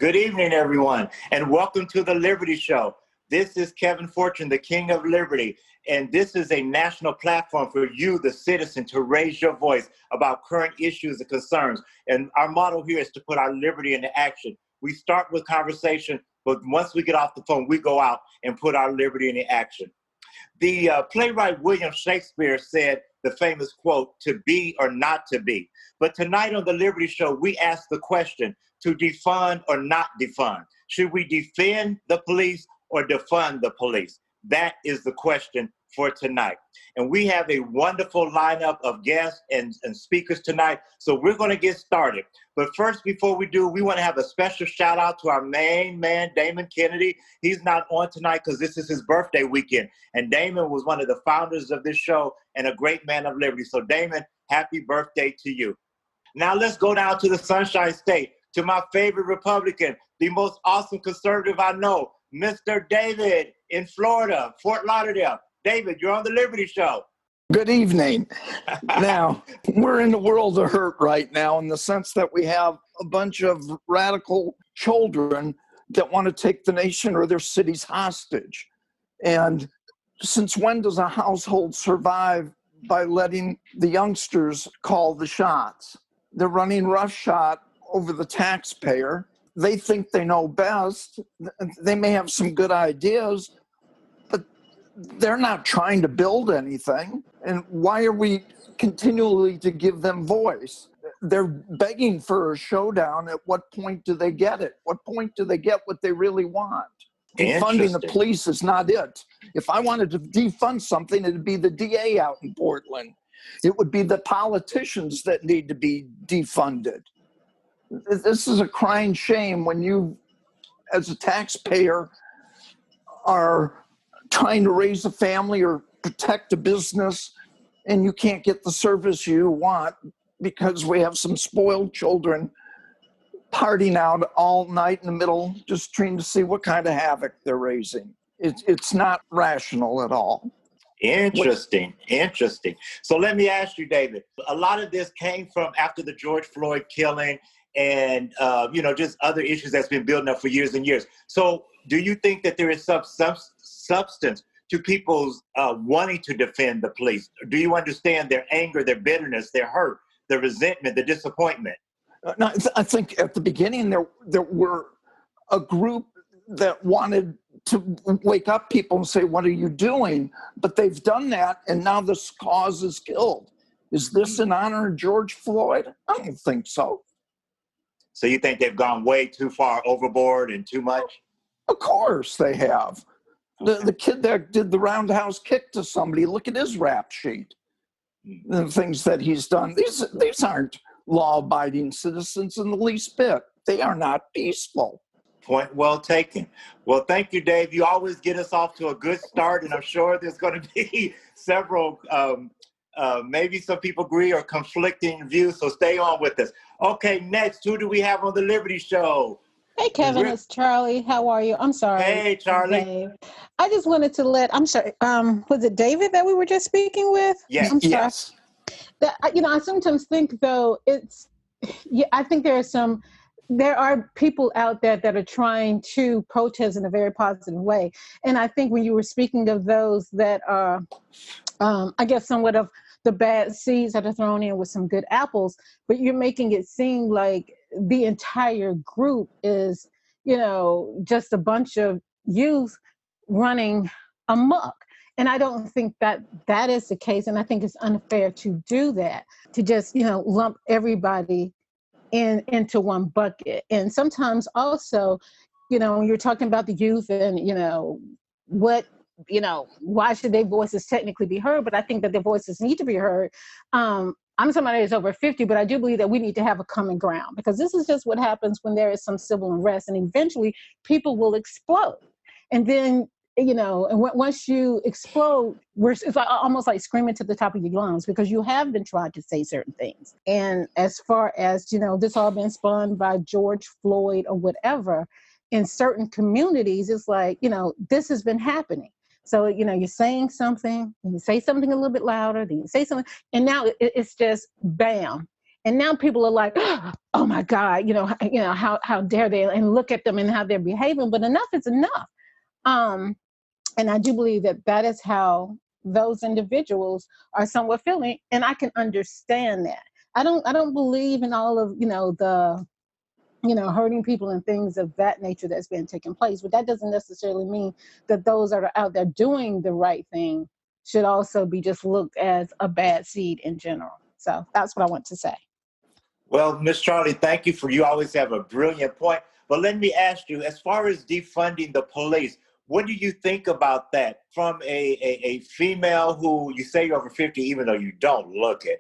Good evening, everyone, and welcome to the Liberty Show. This is Kevin Fortune, the King of Liberty, and this is a national platform for you, the citizen, to raise your voice about current issues and concerns. And our motto here is to put our liberty into action. We start with conversation, but once we get off the phone, we go out and put our liberty into action. The playwright William Shakespeare said the famous quote, "to be or not to be." But tonight on the Liberty Show, we ask the question, to defund or not defund? Should we defend the police or defund the police? That is the question for tonight. And we have a wonderful lineup of guests and speakers tonight, so we're going to get started. But first, before we do, we want to have a special shout out to our main man, Damon Kennedy. He's not on tonight because this is his birthday weekend. And Damon was one of the founders of this show and a great man of liberty. So Damon, happy birthday to you. Now let's go down to the Sunshine State, to my favorite Republican, the most awesome conservative I know, Mr. David in Florida, Fort Lauderdale. David, you're on the Liberty Show. Good evening. Now, we're in the world of hurt right now in the sense that we have a bunch of radical children that want to take the nation or their cities hostage. And since when does a household survive by letting the youngsters call the shots? They're running roughshod over the taxpayer. They think they know best. They may have some good ideas, but they're not trying to build anything. And why are we continually to give them voice? They're begging for a showdown. At what point do they get it? What point do they get what they really want? Defunding the police is not it. If I wanted to defund something, it'd be the DA out in Portland. It would be the politicians that need to be defunded. This is a crying shame when you, as a taxpayer, are trying to raise a family or protect a business and you can't get the service you want because we have some spoiled children partying out all night in the middle, just trying to see what kind of havoc they're raising. It's not rational at all. Interesting. So let me ask you, David, a lot of this came from after the George Floyd killing and, just other issues that's been building up for years and years. So do you think that there is some substance to people's wanting to defend the police? Do you understand their anger, their bitterness, their hurt, their resentment, the disappointment? No, I think at the beginning there were a group that wanted to wake up people and say, what are you doing? But they've done that, and now this cause is killed. Is this in honor of George Floyd? I don't think so. So you think they've gone way too far overboard and too much? Of course they have. Okay. The kid that did the roundhouse kick to somebody, look at his rap sheet. The things that he's done. These aren't law-abiding citizens in the least bit. They are not peaceful. Point well taken. Well, thank you, Dave. You always get us off to a good start, and I'm sure there's going to be several, maybe some people agree or conflicting views, so stay on with us. Okay, next, who do we have on the Liberty Show? Hey, Kevin, it's Charlie. How are you? I'm sorry. Hey, Charlie. Dave. I just wanted to I'm sorry, was it David that we were just speaking with? Yes. I'm sorry. Yes. I sometimes think, though, I think there are people out there that are trying to protest in a very positive way. And I think when you were speaking of those that are, I guess, somewhat of the bad seeds that are thrown in with some good apples, but you're making it seem like the entire group is, just a bunch of youth running amok. And I don't think that is the case. And I think it's unfair to do that, to just, lump everybody into one bucket. And sometimes also, when you're talking about the youth and, why should their voices technically be heard? But I think that their voices need to be heard. I'm somebody that's over 50, but I do believe that we need to have a common ground, because this is just what happens when there is some civil unrest, and eventually people will explode. And then, once you explode, it's almost like screaming to the top of your lungs, because you have been trying to say certain things. And as far as, this all been spun by George Floyd or whatever, in certain communities, it's like, this has been happening. So, you're saying something, and you say something a little bit louder, then you say something, and now it's just bam. And now people are like, oh my God, how dare they, and look at them and how they're behaving. But enough is enough. And I do believe that that is how those individuals are somewhat feeling, and I can understand that. I don't believe in all of the hurting people and things of that nature that's been taking place. But that doesn't necessarily mean that those that are out there doing the right thing should also be just looked as a bad seed in general. So that's what I want to say. Well, Miss Charlie, thank you you always have a brilliant point. But let me ask you, as far as defunding the police, what do you think about that from a female who you say you're over 50, even though you don't look it?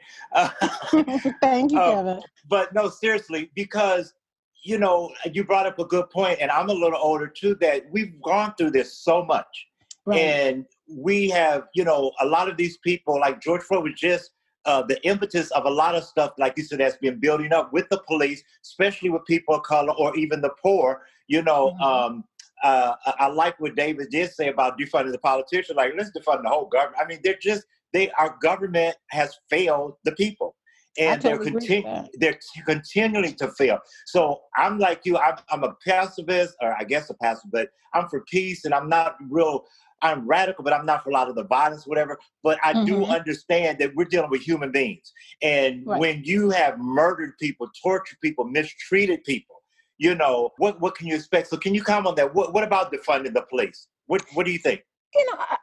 Thank you, Kevin. But no, seriously, because, you brought up a good point, and I'm a little older too, that we've gone through this so much. Right. And we have, a lot of these people, like George Floyd was just the impetus of a lot of stuff, like you said, that's been building up with the police, especially with people of color or even the poor. I like what David did say about defunding the politicians. Like, let's defund the whole government. I mean, our government has failed the people, and they're continuing to fail. So I'm like you. I'm a pacifist, or I guess a pacifist, but I'm for peace, and I'm radical, but I'm not for a lot of the violence, whatever. But I do understand that we're dealing with human beings. And when you have murdered people, tortured people, mistreated people, what can you expect? So can you comment on that? What about defunding the police? What do you think?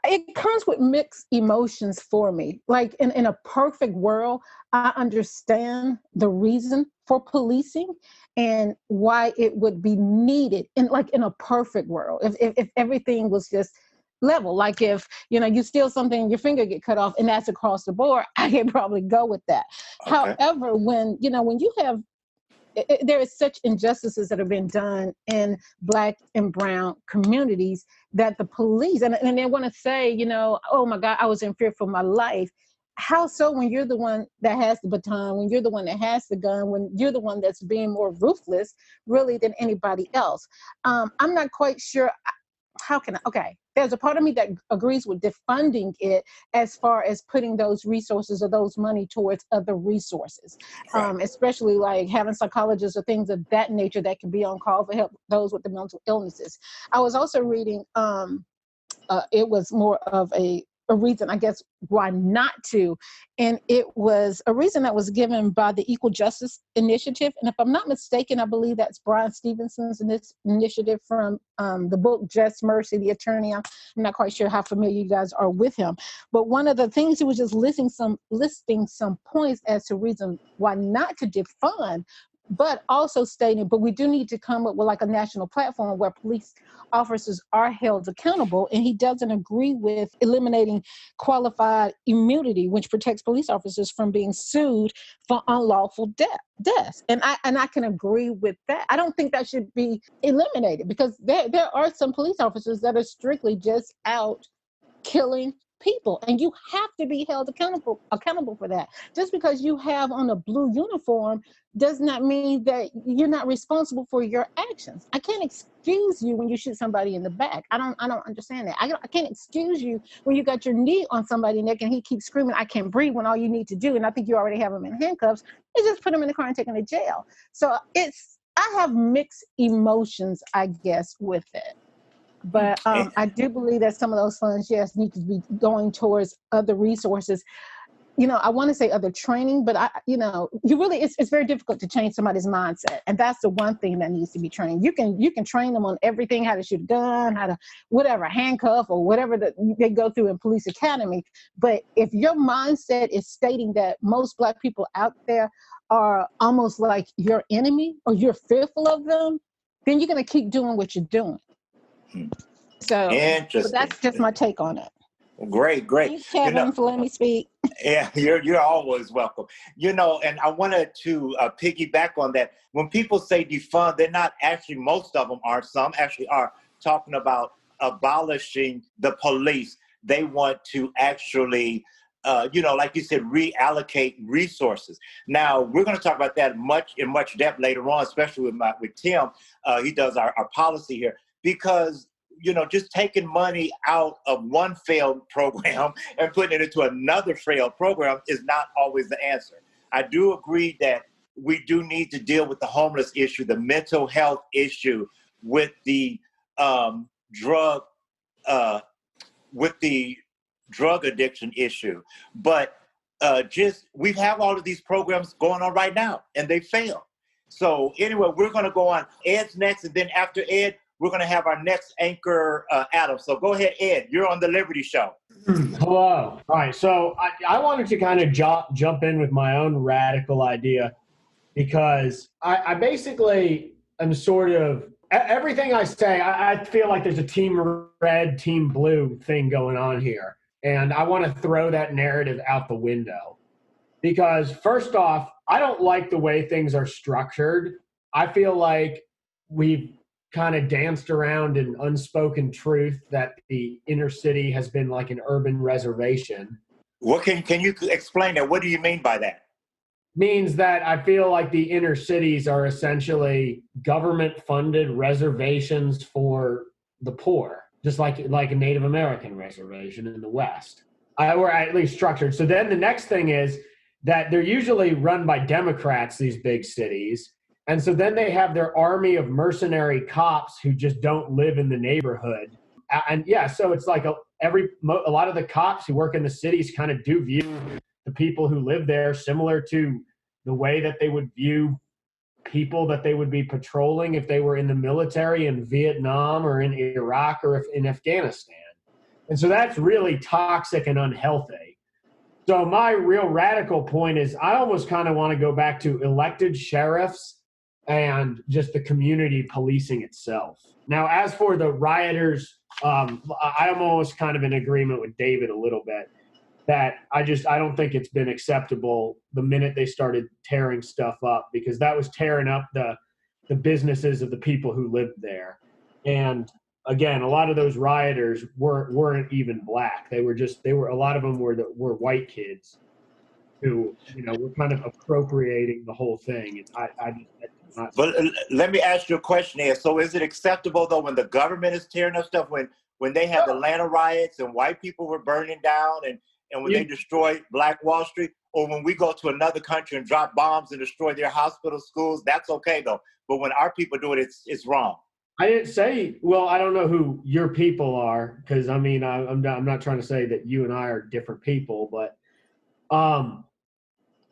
It comes with mixed emotions for me. Like in a perfect world, I understand the reason for policing and why it would be needed in a perfect world. If everything was just level, like if you steal something, your finger get cut off, and that's across the board, I can probably go with that. Okay. However, when you have there is such injustices that have been done in Black and brown communities that the police, and they want to say, oh my God, I was in fear for my life. How so when you're the one that has the baton, when you're the one that has the gun, when you're the one that's being more ruthless really than anybody else? I'm not quite sure. There's a part of me that agrees with defunding it as far as putting those resources or those money towards other resources, especially like having psychologists or things of that nature that can be on call for help those with the mental illnesses. I was also reading, it was more of a reason, I guess, why not to. And it was a reason that was given by the Equal Justice Initiative. And if I'm not mistaken, I believe that's Brian Stevenson's initiative from the book Just Mercy, the Attorney. I'm not quite sure how familiar you guys are with him. But one of the things, he was just listing some points as to reason why not to defund, but also stating, but we do need to come up with like a national platform where police officers are held accountable. And he doesn't agree with eliminating qualified immunity, which protects police officers from being sued for unlawful deaths. And I can agree with that. I don't think that should be eliminated, because there are some police officers that are strictly just out killing people, and you have to be held accountable for that. Just because you have on a blue uniform does not mean that you're not responsible for your actions. I can't excuse you when you shoot somebody in the back. I don't understand that. I can't excuse you when you got your knee on somebody's neck and he keeps screaming, I can't breathe, when all you need to do, and I think you already have him in handcuffs, is just put him in the car and take him to jail. So I have mixed emotions, I guess, with it. But I do believe that some of those funds, yes, need to be going towards other resources. I want to say other training, but it's very difficult to change somebody's mindset. And that's the one thing that needs to be trained. You can train them on everything, how to shoot a gun, how to whatever, handcuff or whatever they go through in police academy. But if your mindset is stating that most Black people out there are almost like your enemy or you're fearful of them, then you're going to keep doing what you're doing. So that's just my take on it. Great. Thanks, Kevin, for letting me speak. Yeah, you're always welcome. And I wanted to piggyback on that. When people say defund, they're not actually, most of them are, some actually are talking about abolishing the police. They want to actually, like you said, reallocate resources. Now, we're going to talk about that in much depth later on, especially with Tim. He does our policy here. Because, just taking money out of one failed program and putting it into another failed program is not always the answer. I do agree that we do need to deal with the homeless issue, the mental health issue, with the drug addiction issue. But we have all of these programs going on right now, and they fail. So anyway, we're going to go on. Ed's next, and then after Ed, we're going to have our next anchor, Adam. So go ahead, Ed. You're on the Liberty Show. Hello. All right. So I wanted to kind of jump in with my own radical idea, because I basically am sort of everything I say. I feel like there's a team red, team blue thing going on here. And I want to throw that narrative out the window, because first off, I don't like the way things are structured. I feel like we've kind of danced around an unspoken truth that the inner city has been like an urban reservation. What can you explain that? What do you mean by that? Means that I feel like the inner cities are essentially government-funded reservations for the poor, just like a Native American reservation in the West, or at least structured. So then the next thing is that they're usually run by Democrats, these big cities. And so then they have their army of mercenary cops who just don't live in the neighborhood. And yeah, so it's like a lot of the cops who work in the cities kind of do view the people who live there similar to the way that they would view people that they would be patrolling if they were in the military in Vietnam or in Iraq or in Afghanistan. And so that's really toxic and unhealthy. So my real radical point is I almost kind of want to go back to elected sheriffs and just the community policing itself. Now, as for the rioters, I'm almost kind of in agreement with David a little bit that I don't think it's been acceptable the minute they started tearing stuff up, because that was tearing up the businesses of the people who lived there. And again, a lot of those rioters weren't even black. A lot of them were white kids who, were kind of appropriating the whole thing. And But let me ask you a question here. So is it acceptable, though, when the government is tearing up stuff, when they had the Atlanta riots and white people were burning down and when they destroyed Black Wall Street, or when we go to another country and drop bombs and destroy their hospitals, schools, that's okay, though. But when our people do it, it's wrong. I didn't say, well, I don't know who your people are, because, I mean, I'm not trying to say that you and I are different people, but no,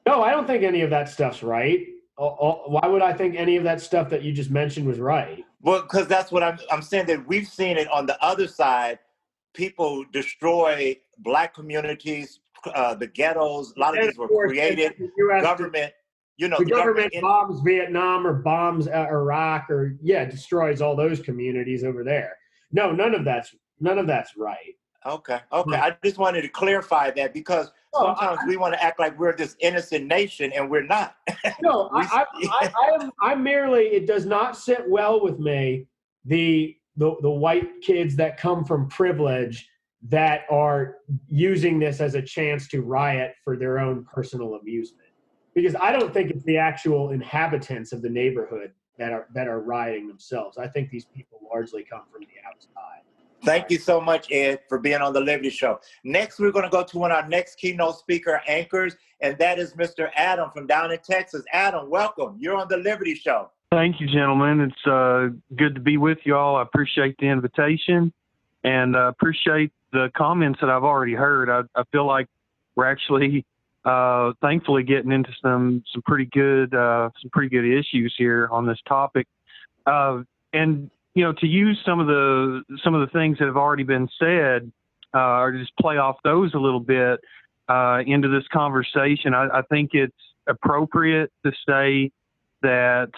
I don't think any of that stuff's right. Why would I think any of that stuff that you just mentioned was right? Well, because that's what I'm saying, that we've seen it on the other side. People destroy Black communities, the ghettos. A lot of these were created. Government, the government bombs Vietnam or bombs Iraq or destroys all those communities over there. No, none of that's right. Okay. I just wanted to clarify that, because sometimes we want to act like we're this innocent nation and we're not. No, I'm merely, it does not sit well with me, the white kids that come from privilege that are using this as a chance to riot for their own personal amusement. Because I don't think it's the actual inhabitants of the neighborhood that are rioting themselves. I think these people largely come from the outside. Thank you so much, Ed, for being on the Liberty Show. Next, we're going to go to one of our next keynote speaker anchors, and that is Mr. Adam from down in Texas. Adam, welcome. You're on the Liberty Show. Thank you, gentlemen. It's good to be with you all. I appreciate the invitation, and I appreciate the comments that I've already heard. I feel like we're actually thankfully getting into some pretty good issues here on this topic, and to use some of the things that have already been said, or just play off those a little bit into this conversation. I think it's appropriate to say that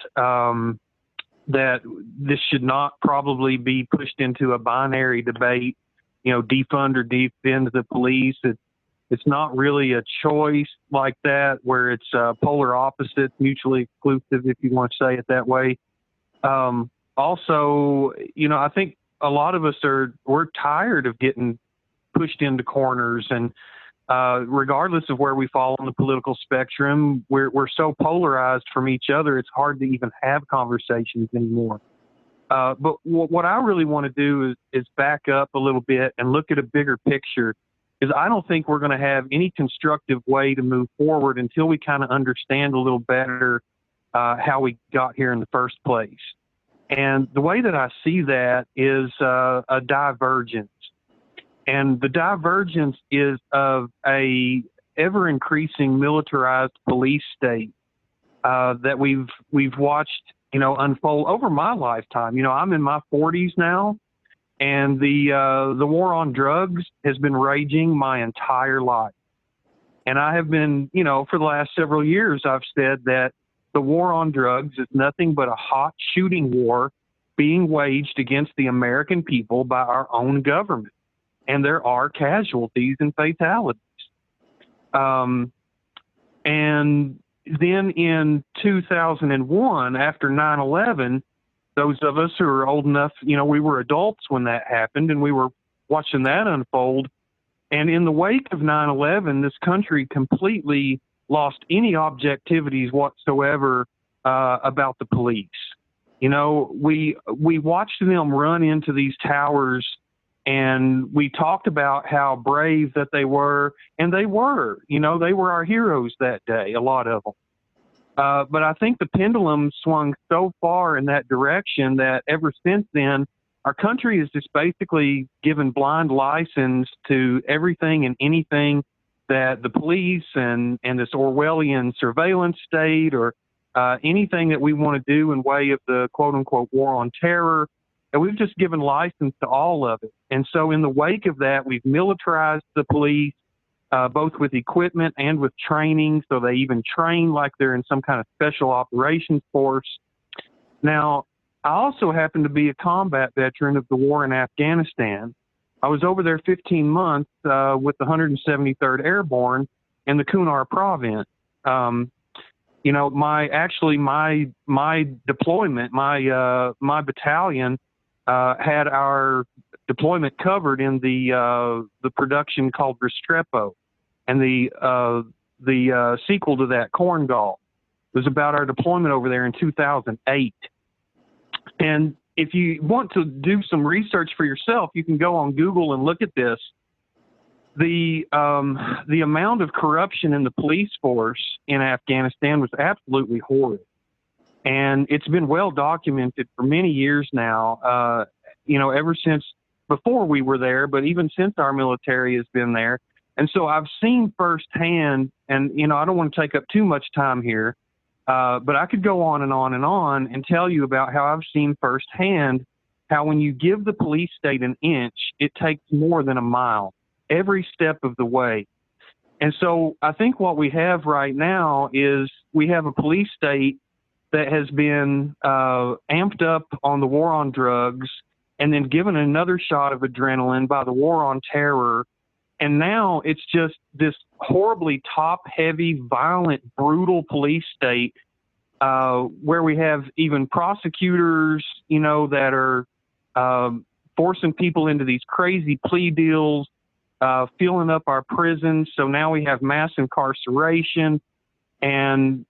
that this should not probably be pushed into a binary debate, defund or defend the police. It's not really a choice like that, where it's polar opposites, mutually exclusive, if you want to say it that way. Also, I think a lot of us we're tired of getting pushed into corners, and regardless of where we fall on the political spectrum, we're so polarized from each other, it's hard to even have conversations anymore. But what I really want to do is back up a little bit and look at a bigger picture, because I don't think we're going to have any constructive way to move forward until we kind of understand a little better how we got here in the first place. And the way that I see that is a divergence. And the divergence is of a ever-increasing militarized police state that we've watched, unfold over my lifetime. I'm in my 40s now, and the war on drugs has been raging my entire life. And I have been, for the last several years, I've said that the war on drugs is nothing but a hot shooting war being waged against the American people by our own government. And there are casualties and fatalities. And then in 2001, after 9/11, those of us who are old enough, we were adults when that happened, and we were watching that unfold. And in the wake of 9/11, this country completely lost any objectivities whatsoever about the police. We watched them run into these towers, and we talked about how brave that they were, and they were. They were our heroes that day, a lot of them. But I think the pendulum swung so far in that direction that ever since then, our country is just basically given blind license to everything and anything that the police and this Orwellian surveillance state or anything that we want to do in way of the quote-unquote war on terror, and we've just given license to all of it. And so in the wake of that, we've militarized the police, both with equipment and with training, so they even train like they're in some kind of special operations force. Now, I also happen to be a combat veteran of the war in Afghanistan. I was over there 15 months with the 173rd Airborne in the Kunar province. My deployment, my battalion had our deployment covered in the production called Restrepo, and the sequel to that, Korngal, was about our deployment over there in 2008. And if you want to do some research for yourself, you can go on Google and look at this. The amount of corruption in the police force in Afghanistan was absolutely horrid. And it's been well documented for many years now, ever since before we were there, but even since our military has been there. And so I've seen firsthand, and, I don't want to take up too much time here, but I could go on and on and on and tell you about how I've seen firsthand how when you give the police state an inch, it takes more than a mile every step of the way. And so I think what we have right now is we have a police state that has been amped up on the war on drugs and then given another shot of adrenaline by the war on terror. And now it's just this horribly top-heavy, violent, brutal police state where we have even prosecutors, that are forcing people into these crazy plea deals, filling up our prisons. So now we have mass incarceration. And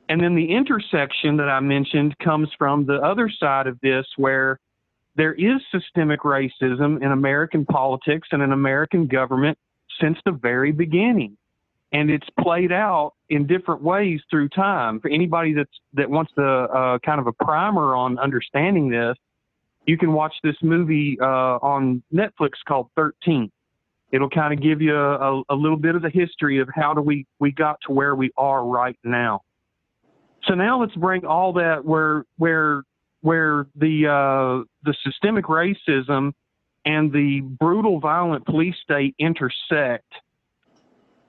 then the intersection that I mentioned comes from the other side of this, where there is systemic racism in American politics and in American government since the very beginning. And it's played out in different ways through time. For anybody that wants kind of a primer on understanding this, you can watch this movie on Netflix called 13. It'll kind of give you a little bit of the history of how we got to where we are right now. So now let's bring all that where the systemic racism and the brutal, violent police state intersect.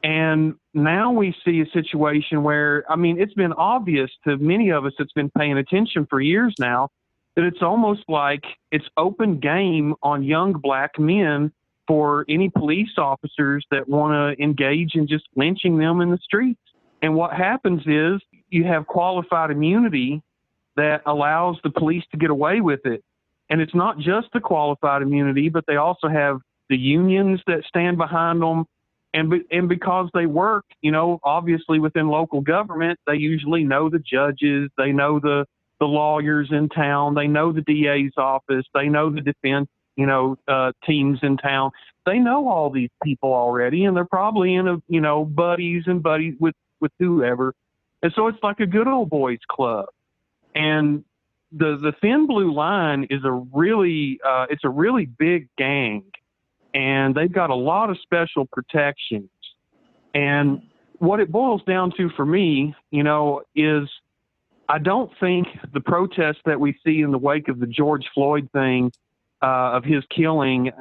And now we see a situation where, it's been obvious to many of us that's been paying attention for years now, that it's almost like it's open game on young black men for any police officers that want to engage in just lynching them in the streets. And what happens is you have qualified immunity that allows the police to get away with it. And it's not just the qualified immunity, but they also have the unions that stand behind them. And because they work, obviously within local government, they usually know the judges, they know the lawyers in town, they know the DA's office, they know the defense, teams in town. They know all these people already, and they're probably in buddies with whoever. And so it's like a good old boys club. And the Thin Blue Line is it's a really big gang, and they've got a lot of special protections. And what it boils down to for me, is I don't think the protests that we see in the wake of the George Floyd thing, of his killing,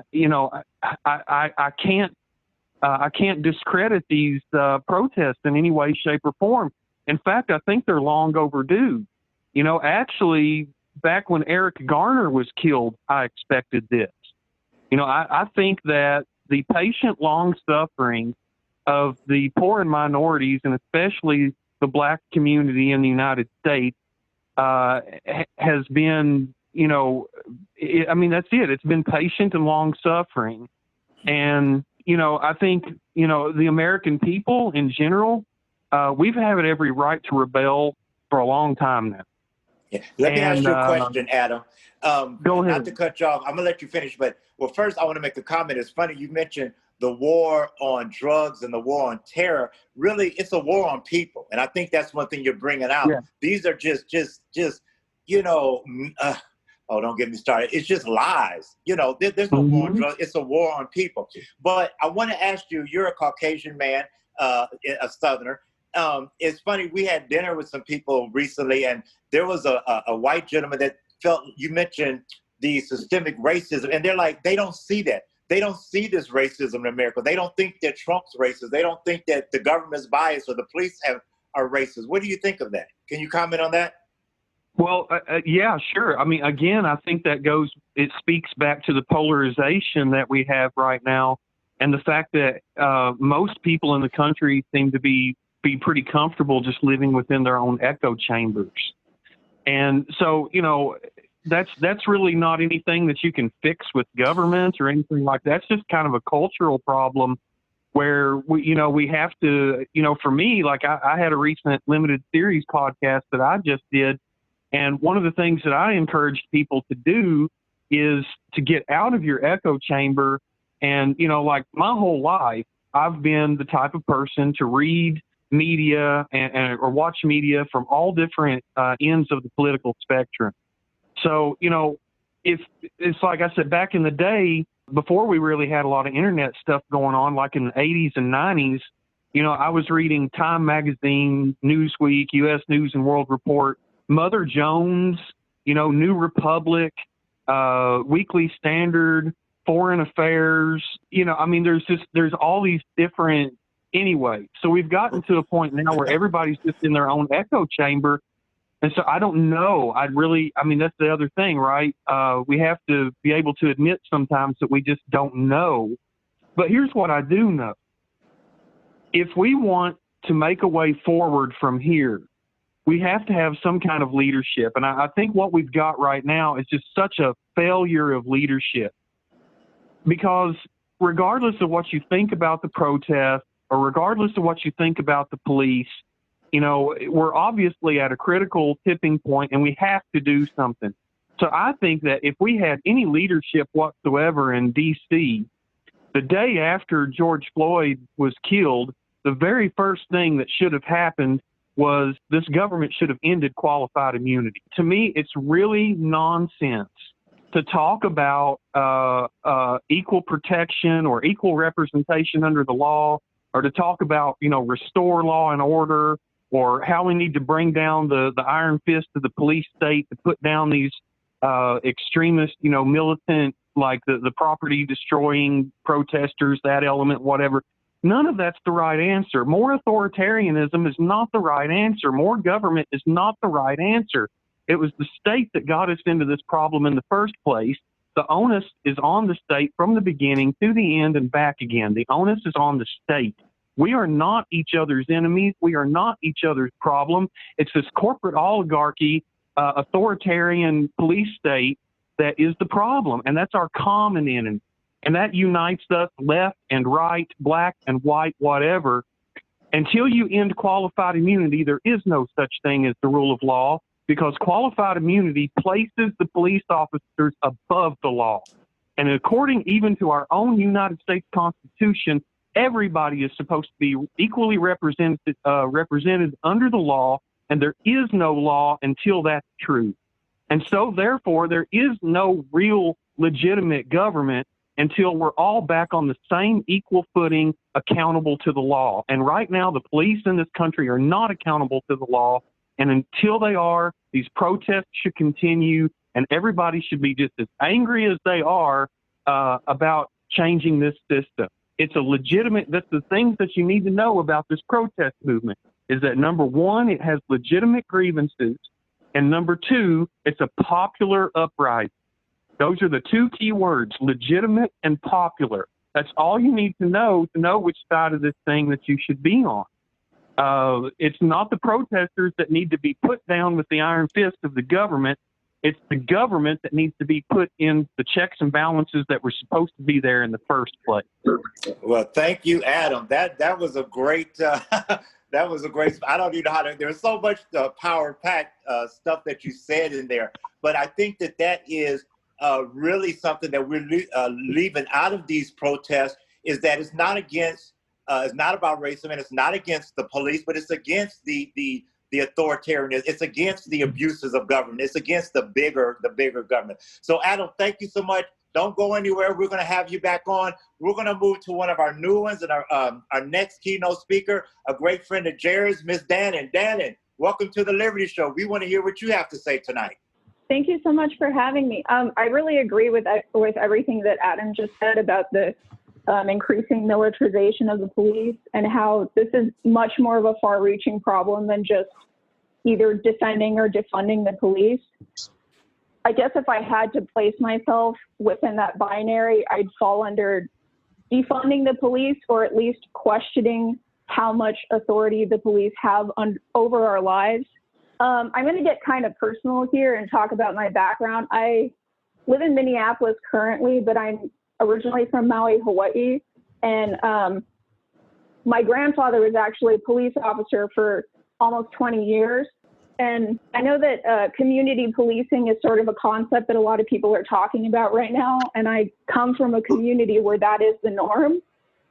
I can't discredit these protests in any way, shape, or form. In fact, I think they're long overdue. Actually, back when Eric Garner was killed, I expected this. I think that the patient long suffering of the poor and minorities, and especially the Black community in the United States, has been, that's it. It's been patient and long suffering. And, I think, the American people in general, we've had every right to rebel for a long time now. Yeah. Let me ask you a question, Adam. Go ahead. Not to cut you off. I'm going to let you finish. But, first, I want to make a comment. It's funny you mentioned the war on drugs and the war on terror. Really, it's a war on people. And I think that's one thing you're bringing out. Yeah. These are just don't get me started. It's just lies. There's no war on drugs. It's a war on people. But I want to ask you, you're a Caucasian man, a Southerner. It's funny, we had dinner with some people recently, and there was a white gentleman that felt, you mentioned the systemic racism, and they're like, they don't see that. They don't see this racism in America. They don't think that Trump's racist. They don't think that the government's biased or the police are racist. What do you think of that? Can you comment on that? Well, yeah, sure. I mean, again, I think it speaks back to the polarization that we have right now, and the fact that most people in the country seem to be pretty comfortable just living within their own echo chambers. And so, that's really not anything that you can fix with government or anything like that. It's just kind of a cultural problem where we have to, for me, like I had a recent limited series podcast that I just did. And one of the things that I encourage people to do is to get out of your echo chamber. And, like my whole life, I've been the type of person to read media or watch media from all different ends of the political spectrum. So, if it's like I said, back in the day, before we really had a lot of internet stuff going on, like in the 80s and 90s, I was reading Time Magazine, Newsweek, U.S. News and World Report, Mother Jones, New Republic, Weekly Standard, Foreign Affairs. There's all these different anyway. So we've gotten to a point now where everybody's just in their own echo chamber. And so I don't know. That's the other thing, right? We have to be able to admit sometimes that we just don't know. But here's what I do know. If we want to make a way forward from here, we have to have some kind of leadership. And I think what we've got right now is just such a failure of leadership. Because regardless of what you think about the protest, or regardless of what you think about the police, we're obviously at a critical tipping point and we have to do something. So I think that if we had any leadership whatsoever in D.C., the day after George Floyd was killed, the very first thing that should have happened was this government should have ended qualified immunity. To me, it's really nonsense to talk about equal protection or equal representation under the law, or to talk about, restore law and order, or how we need to bring down the iron fist of the police state to put down these extremist, militant, like the property destroying protesters, that element, whatever. None of that's the right answer. More authoritarianism is not the right answer. More government is not the right answer. It was the state that got us into this problem in the first place. The onus is on the state from the beginning to the end and back again. The onus is on the state. We are not each other's enemies. We are not each other's problem. It's this corporate oligarchy, authoritarian police state that is the problem, and that's our common enemy. And that unites us, left and right, black and white, whatever. Until you end qualified immunity, there is no such thing as the rule of law, because qualified immunity places the police officers above the law. And according even to our own United States Constitution, everybody is supposed to be equally represented under the law, and there is no law until that's true. And so, therefore, there is no real legitimate government until we're all back on the same equal footing, accountable to the law. And right now, the police in this country are not accountable to the law. And until they are, these protests should continue, and everybody should be just as angry as they are about changing this system. It's a legitimate, that's the things that you need to know about this protest movement, is that number one, it has legitimate grievances. And number two, it's a popular uprising. Those are the two key words, legitimate and popular. That's all you need to know which side of this thing that you should be on. It's not the protesters that need to be put down with the iron fist of the government. It's the government that needs to be put in the checks and balances that were supposed to be there in the first place. Well, thank you, Adam. That was a great. That was a great. I don't even know how to. There's so much power-packed stuff that you said in there, but I think that is really something that we're leaving out of these protests. Is that it's not against. It's not about racism, and it's not against the police, but it's against the authoritarianism. It's against the abuses of government. It's against the bigger government. So, Adam, thank you so much. Don't go anywhere. We're going to have you back on. We're going to move to one of our new ones, and our next keynote speaker, a great friend of Jared's, Miss Dannon. Dannon, welcome to the Liberty Show. We want to hear what you have to say tonight. Thank you so much for having me. I really agree with everything that Adam just said about the increasing militarization of the police, and how this is much more of a far-reaching problem than just either defending or defunding the police. I guess if I had to place myself within that binary, I'd fall under defunding the police, or at least questioning how much authority the police have over our lives. I'm going to get kind of personal here and talk about my background. I live in Minneapolis currently, but I'm originally from Maui, Hawaii. And my grandfather was actually a police officer for almost 20 years. And I know that community policing is sort of a concept that a lot of people are talking about right now. And I come from a community where that is the norm.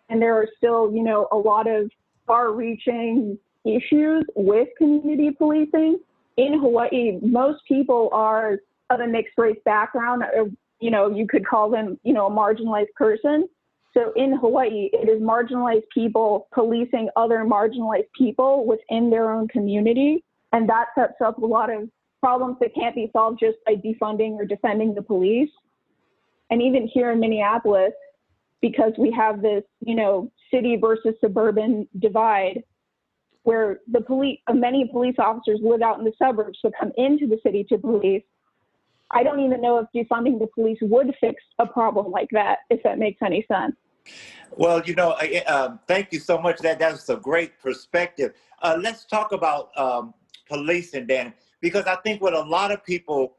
And there are still, a lot of far-reaching issues with community policing. In Hawaii, most people are of a mixed race background. You could call them, a marginalized person. So in Hawaii, it is marginalized people policing other marginalized people within their own community. And that sets up a lot of problems that can't be solved just by defunding or defending the police. And even here in Minneapolis, because we have this, city versus suburban divide, where many police officers live out in the suburbs to come into the city to police. I don't even know if defunding the police would fix a problem like that, if that makes any sense. Well, thank you so much. That's a great perspective. Let's talk about policing, Dan, because I think what a lot of people,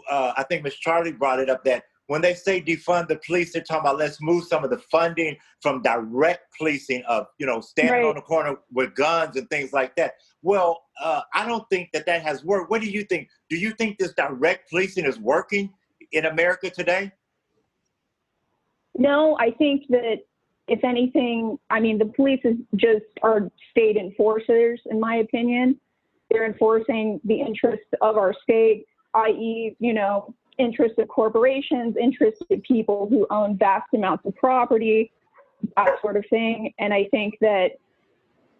I think Ms. Charlie brought it up, that when they say defund the police, they're talking about let's move some of the funding from direct policing of, standing Right on the corner with guns and things like that. Well, I don't think that has worked. What do you think? Do you think this direct policing is working in America today? No, I think that if anything, the police are state enforcers, in my opinion. They're enforcing the interests of our state, i.e., interests of corporations, interests of people who own vast amounts of property, that sort of thing. And I think that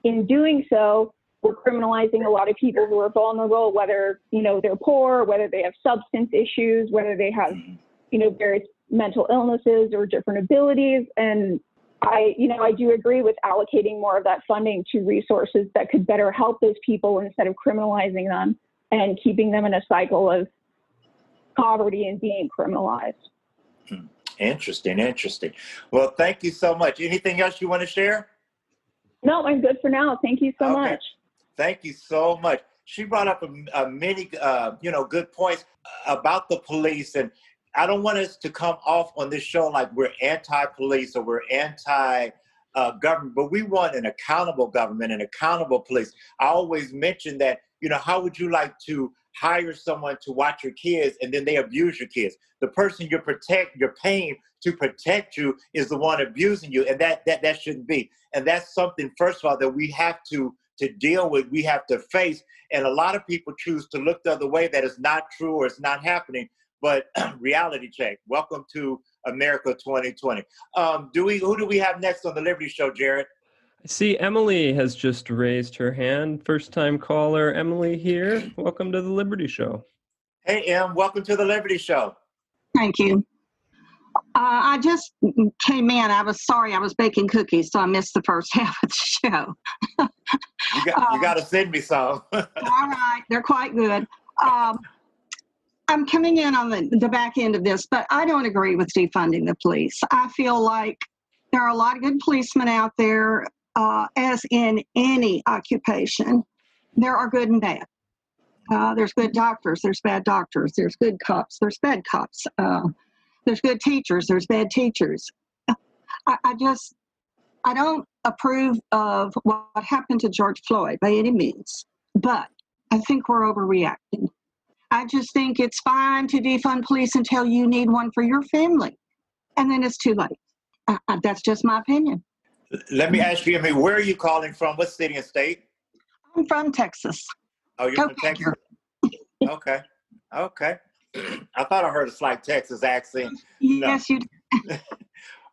in doing so, we're criminalizing a lot of people who are vulnerable, whether, they're poor, whether they have substance issues, whether they have, various mental illnesses or different abilities. And I do agree with allocating more of that funding to resources that could better help those people instead of criminalizing them and keeping them in a cycle of poverty and being criminalized. Interesting. Well, thank you so much. Anything else you want to share? No, I'm good for now. Thank you so much. Thank you so much. She brought up many, good points about the police, and I don't want us to come off on this show like we're anti-police or we're anti-government, but we want an accountable government and accountable police. I always mention that, how would you like to hire someone to watch your kids and then they abuse your kids. The person you're paying to protect you is the one abusing you, and that shouldn't be. And that's something, first of all, that we have to deal with, we have to face. And a lot of people choose to look the other way, that is not true or it's not happening. But reality check. Welcome to America 2020. Who do we have next on the Liberty Show, Jared? I see Emily has just raised her hand. First time caller, Emily here. Welcome to the Liberty Show. Hey, Em, welcome to the Liberty Show. Thank you. I just came in. I was sorry, I was baking cookies, so I missed the first half of the show. You got to send me some. All right, they're quite good. I'm coming in on the back end of this, but I don't agree with defunding the police. I feel like there are a lot of good policemen out there, as in any occupation. There are good and bad. There's good doctors, there's bad doctors, there's good cops, there's bad cops. There's good teachers, there's bad teachers. I don't approve of what happened to George Floyd by any means, but I think we're overreacting. I just think it's fine to defund police until you need one for your family, and then it's too late. That's just my opinion. Let me ask you, where are you calling from? What city and state? I'm from Texas. Oh, you're from Texas? Okay. I thought I heard a slight Texas accent. Yes, No. you do.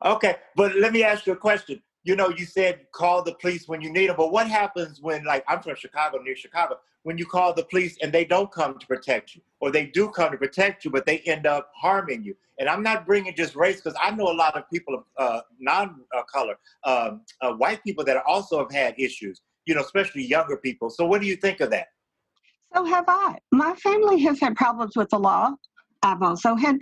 Okay, but let me ask you a question. You said call the police when you need them, but what happens when, like, I'm from Chicago, near Chicago, when you call the police and they don't come to protect you, or they do come to protect you, but they end up harming you? And I'm not bringing just race, because I know a lot of people of non-color, white people that also have had issues, especially younger people. So what do you think of that? So have I. My family has had problems with the law. I've also had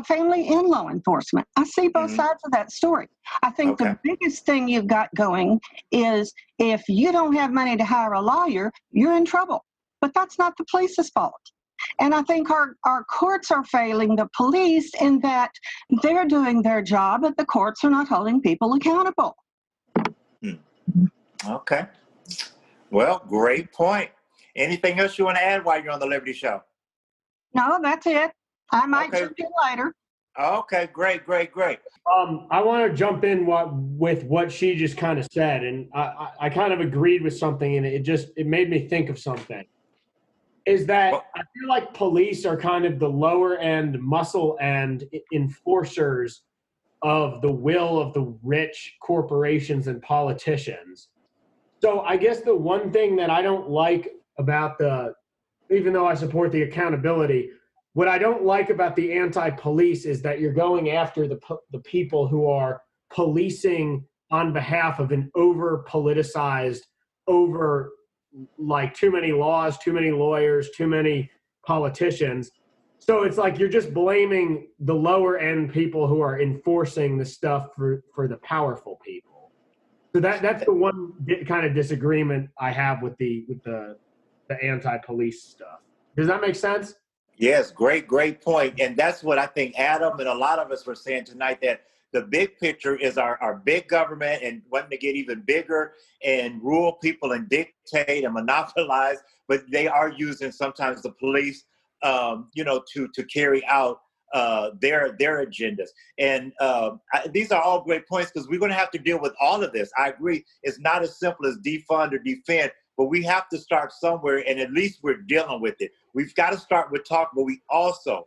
family in law enforcement. I see both sides of that story. I think the biggest thing you've got going is if you don't have money to hire a lawyer, you're in trouble. But that's not the police's fault. And I think our courts are failing the police in that they're doing their job, but the courts are not holding people accountable. Okay. Well, great point. Anything else you want to add while you're on the Liberty Show? No, that's it. I might jump in later. Okay, great. I want to jump in with what she just kind of said, and I kind of agreed with something, and it made me think of something. Is that I feel like police are kind of the lower end, muscle end enforcers of the will of the rich corporations and politicians. So I guess the one thing that I don't like about even though I support the accountability, what I don't like about the anti-police is that you're going after the people who are policing on behalf of an over-politicized, like too many laws, too many lawyers, too many politicians. So it's like you're just blaming the lower end people who are enforcing the stuff for the powerful people. So that's the one kind of disagreement I have with the anti-police stuff. Does that make sense? Yes, great point. And that's what I think Adam and a lot of us were saying tonight, that the big picture is our big government and wanting to get even bigger and rule people and dictate and monopolize, but they are using sometimes the police, to carry out their agendas. And these are all great points, because we're going to have to deal with all of this. I agree. It's not as simple as defund or defend, but we have to start somewhere, and at least we're dealing with it. We've got to start with talk, but we also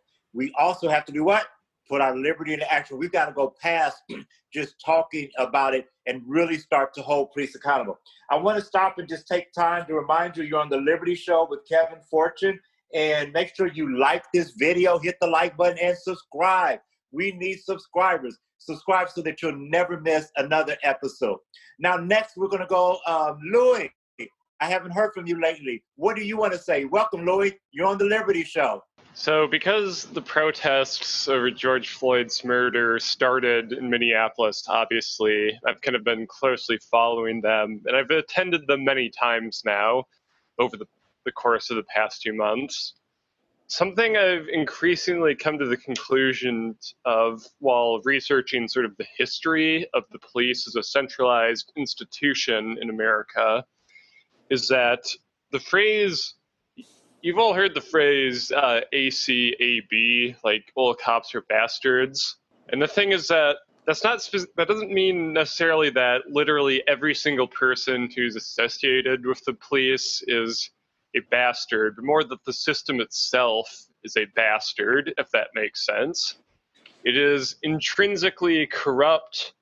have to do what? Put our liberty into action. We've got to go past just talking about it and really start to hold police accountable. I want to stop and just take time to remind you, you're on the Liberty Show with Kevin Fortune, and make sure you like this video, hit the like button, and subscribe. We need subscribers. Subscribe so that you'll never miss another episode. Now, next, we're going to go, Louis. I haven't heard from you lately. What do you want to say? Welcome, Louis. You're on the Liberty Show. So because the protests over George Floyd's murder started in Minneapolis, obviously, I've kind of been closely following them, and I've attended them many times now over the course of the past 2 months. Something I've increasingly come to the conclusion of while researching sort of the history of the police as a centralized institution in America is that the phrase, you've all heard the phrase ACAB, like all cops are bastards. And the thing is that that doesn't mean necessarily that literally every single person who's associated with the police is a bastard, but more that the system itself is a bastard, if that makes sense. It is intrinsically corrupt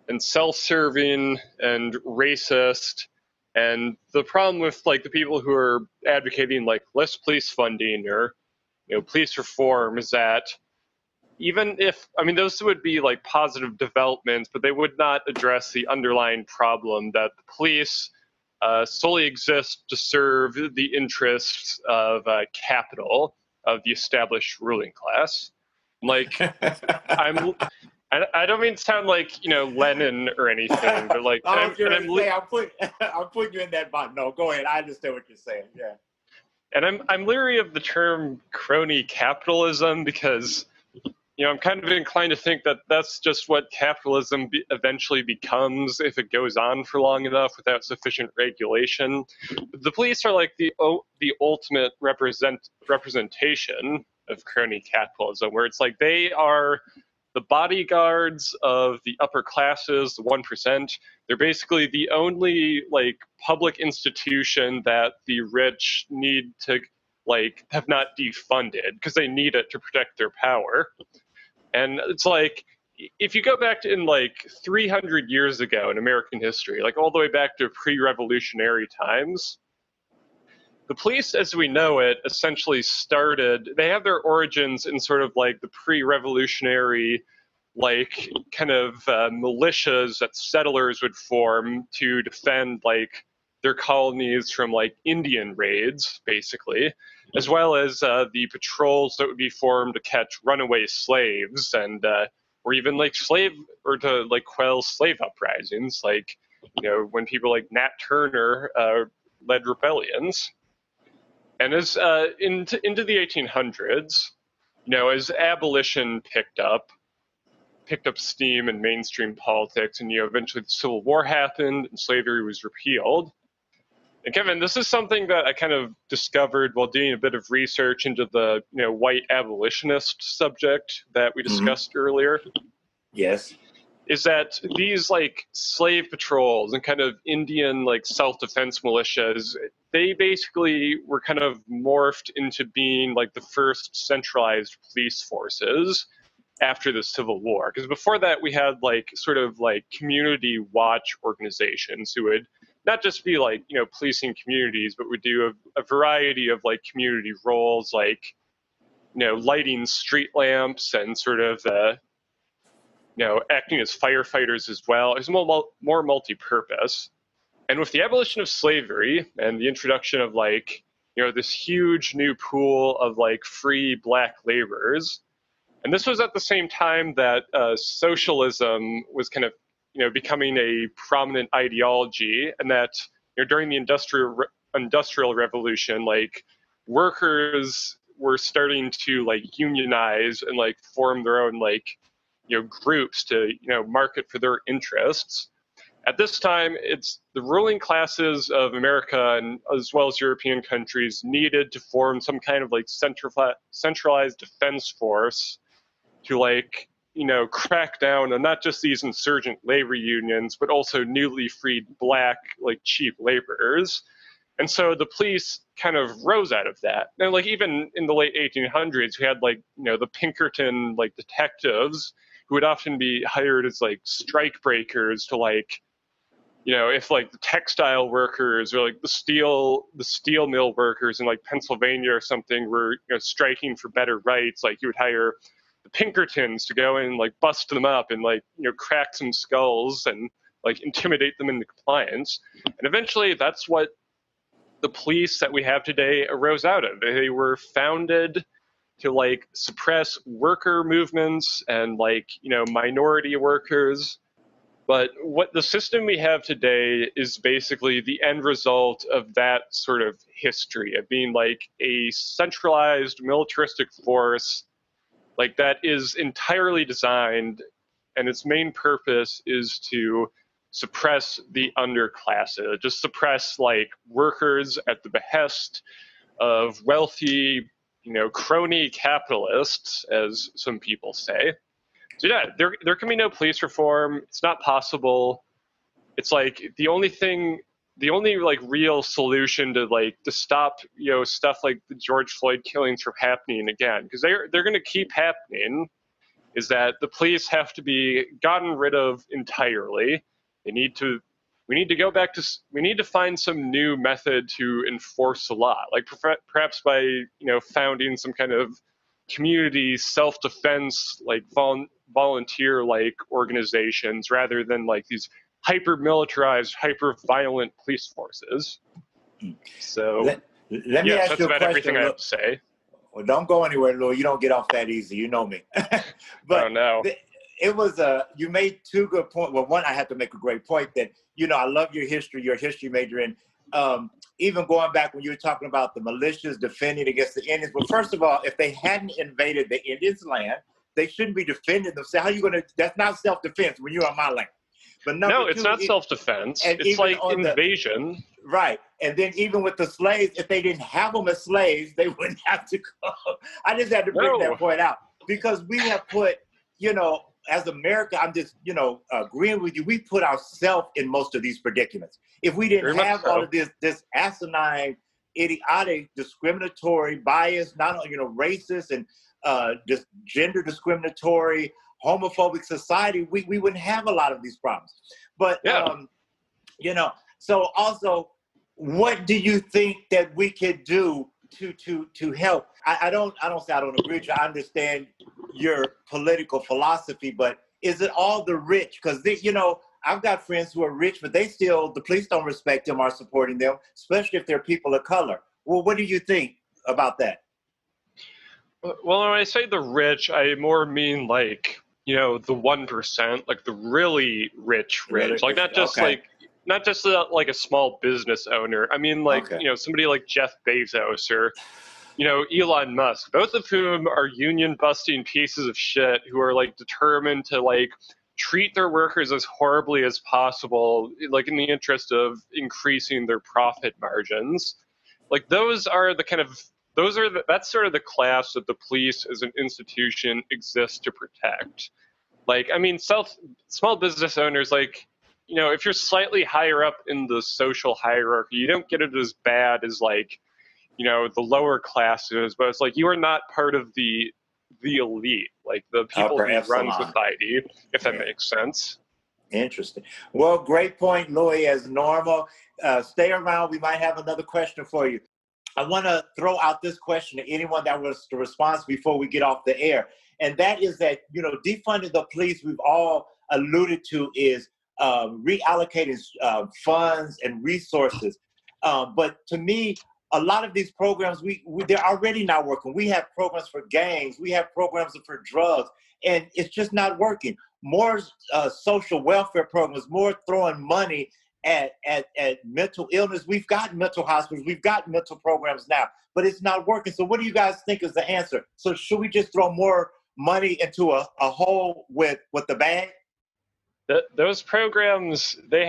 and self-serving and racist. And the problem with like the people who are advocating like less police funding or police reform is that even if, I mean, those would be like positive developments, but they would not address the underlying problem that the police solely exist to serve the interests of capital, of the established ruling class. Like, I don't mean to sound like Lenin or anything, but like I'm putting you in that box. No, go ahead. I understand what you're saying. Yeah. And I'm leery of the term crony capitalism because I'm kind of inclined to think that that's just what capitalism eventually becomes if it goes on for long enough without sufficient regulation. The police are like the ultimate representation of crony capitalism, where it's like they are the bodyguards of the upper classes, the 1%. They're basically the only like public institution that the rich need to like have not defunded because they need it to protect their power. And it's like, if you go back to in like 300 years ago in American history, like all the way back to pre-revolutionary times, the police as we know it essentially they have their origins in sort of like the pre-revolutionary, like kind of militias that settlers would form to defend like their colonies from like Indian raids, basically, as well as the patrols that would be formed to catch runaway slaves and or even like to like quell slave uprisings, like when people like Nat Turner led rebellions. And as into the 1800s, as abolition picked up steam in mainstream politics, and eventually the Civil War happened and slavery was repealed. And Kevin, this is something that I kind of discovered while doing a bit of research into the white abolitionist subject that we discussed earlier. Yes. Is that these like slave patrols and kind of Indian like self-defense militias, they basically were kind of morphed into being like the first centralized police forces after the Civil War. Because before that, we had like sort of like community watch organizations who would not just be like, policing communities, but would do a variety of like community roles, like, lighting street lamps and sort of, acting as firefighters as well. It's more multi-purpose. And with the abolition of slavery and the introduction of like, this huge new pool of like free black laborers, and this was at the same time that socialism was kind of becoming a prominent ideology, and that during the industrial revolution, like workers were starting to like unionize and like form their own like groups to market for their interests. At this time, it's the ruling classes of America and as well as European countries needed to form some kind of like centralized defense force to like crack down on not just these insurgent labor unions, but also newly freed black, like cheap laborers. And so the police kind of rose out of that. And like even in the late 1800s, we had like, the Pinkerton like detectives who would often be hired as like strike breakers to like, if like the textile workers or like the steel mill workers in like Pennsylvania or something were striking for better rights, like you would hire the Pinkertons to go in and like bust them up and like crack some skulls and like intimidate them into compliance. And eventually that's what the police that we have today arose out of. They were founded to like suppress worker movements and like minority workers. But what the system we have today is basically the end result of that sort of history of being like a centralized militaristic force like that is entirely designed, and its main purpose is to suppress the underclasses, just suppress like workers at the behest of wealthy, crony capitalists, as some people say. So yeah, there can be no police reform. It's not possible. It's like the only like real solution to stop stuff like the George Floyd killings from happening again, because they're going to keep happening, is that the police have to be gotten rid of entirely. We need to find some new method to enforce the law, like perhaps by founding some kind of community self-defense, like volunteer like organizations, rather than like these hyper militarized, hyper violent police forces. So let me ask that's you a about question. everything I have to say. Well, don't go anywhere, Louis. You don't get off that easy. You know me. But oh no. It was you made two good points. Well, one, I had to make a great point that, I love your history. You're a history major, and even going back when you were talking about the militias defending against the Indians. Well, first of all, if they hadn't invaded the Indians' land, they shouldn't be defending themselves. How are you going to? That's not self-defense when you're on my land. But no, it's not self-defense. It's like invasion. Right. And then even with the slaves, if they didn't have them as slaves, they wouldn't have to go. I just had to bring that point out, because we have put, as America, I'm just, agreeing with you, we put ourselves in most of these predicaments. If we didn't have all of this asinine, idiotic, discriminatory, bias, not only, racist and just gender discriminatory, homophobic society, we wouldn't have a lot of these problems. But, so also, what do you think that we could do to help? I don't say I don't agree with you. I understand your political philosophy, but is it all the rich? Because I've got friends who are rich, but the police don't respect them or supporting them, especially if they're people of color. Well, what do you think about that? Well, when I say the rich, I more mean like, the 1%, like the really rich, like not just like a small business owner. I mean, like, somebody like Jeff Bezos or, Elon Musk, both of whom are union busting pieces of shit who are like determined to like treat their workers as horribly as possible, like in the interest of increasing their profit margins. Like that's sort of the class that the police as an institution exists to protect. Like, I mean, small business owners, like, if you're slightly higher up in the social hierarchy, you don't get it as bad as like, the lower classes, but it's like you are not part of the elite, like the people who run society, if that makes sense. Interesting. Well, great point, Louis, as normal. Stay around. We might have another question for you. I want to throw out this question to anyone that wants to respond before we get off the air. And that is that, defunding the police, we've all alluded to, is reallocating funds and resources. But to me, a lot of these programs, they're already not working. We have programs for gangs. We have programs for drugs, and it's just not working. More social welfare programs, more throwing money at mental illness. We've got mental hospitals. We've got mental programs now, but it's not working. So what do you guys think is the answer? So should we just throw more money into a hole with the bag? Those programs, they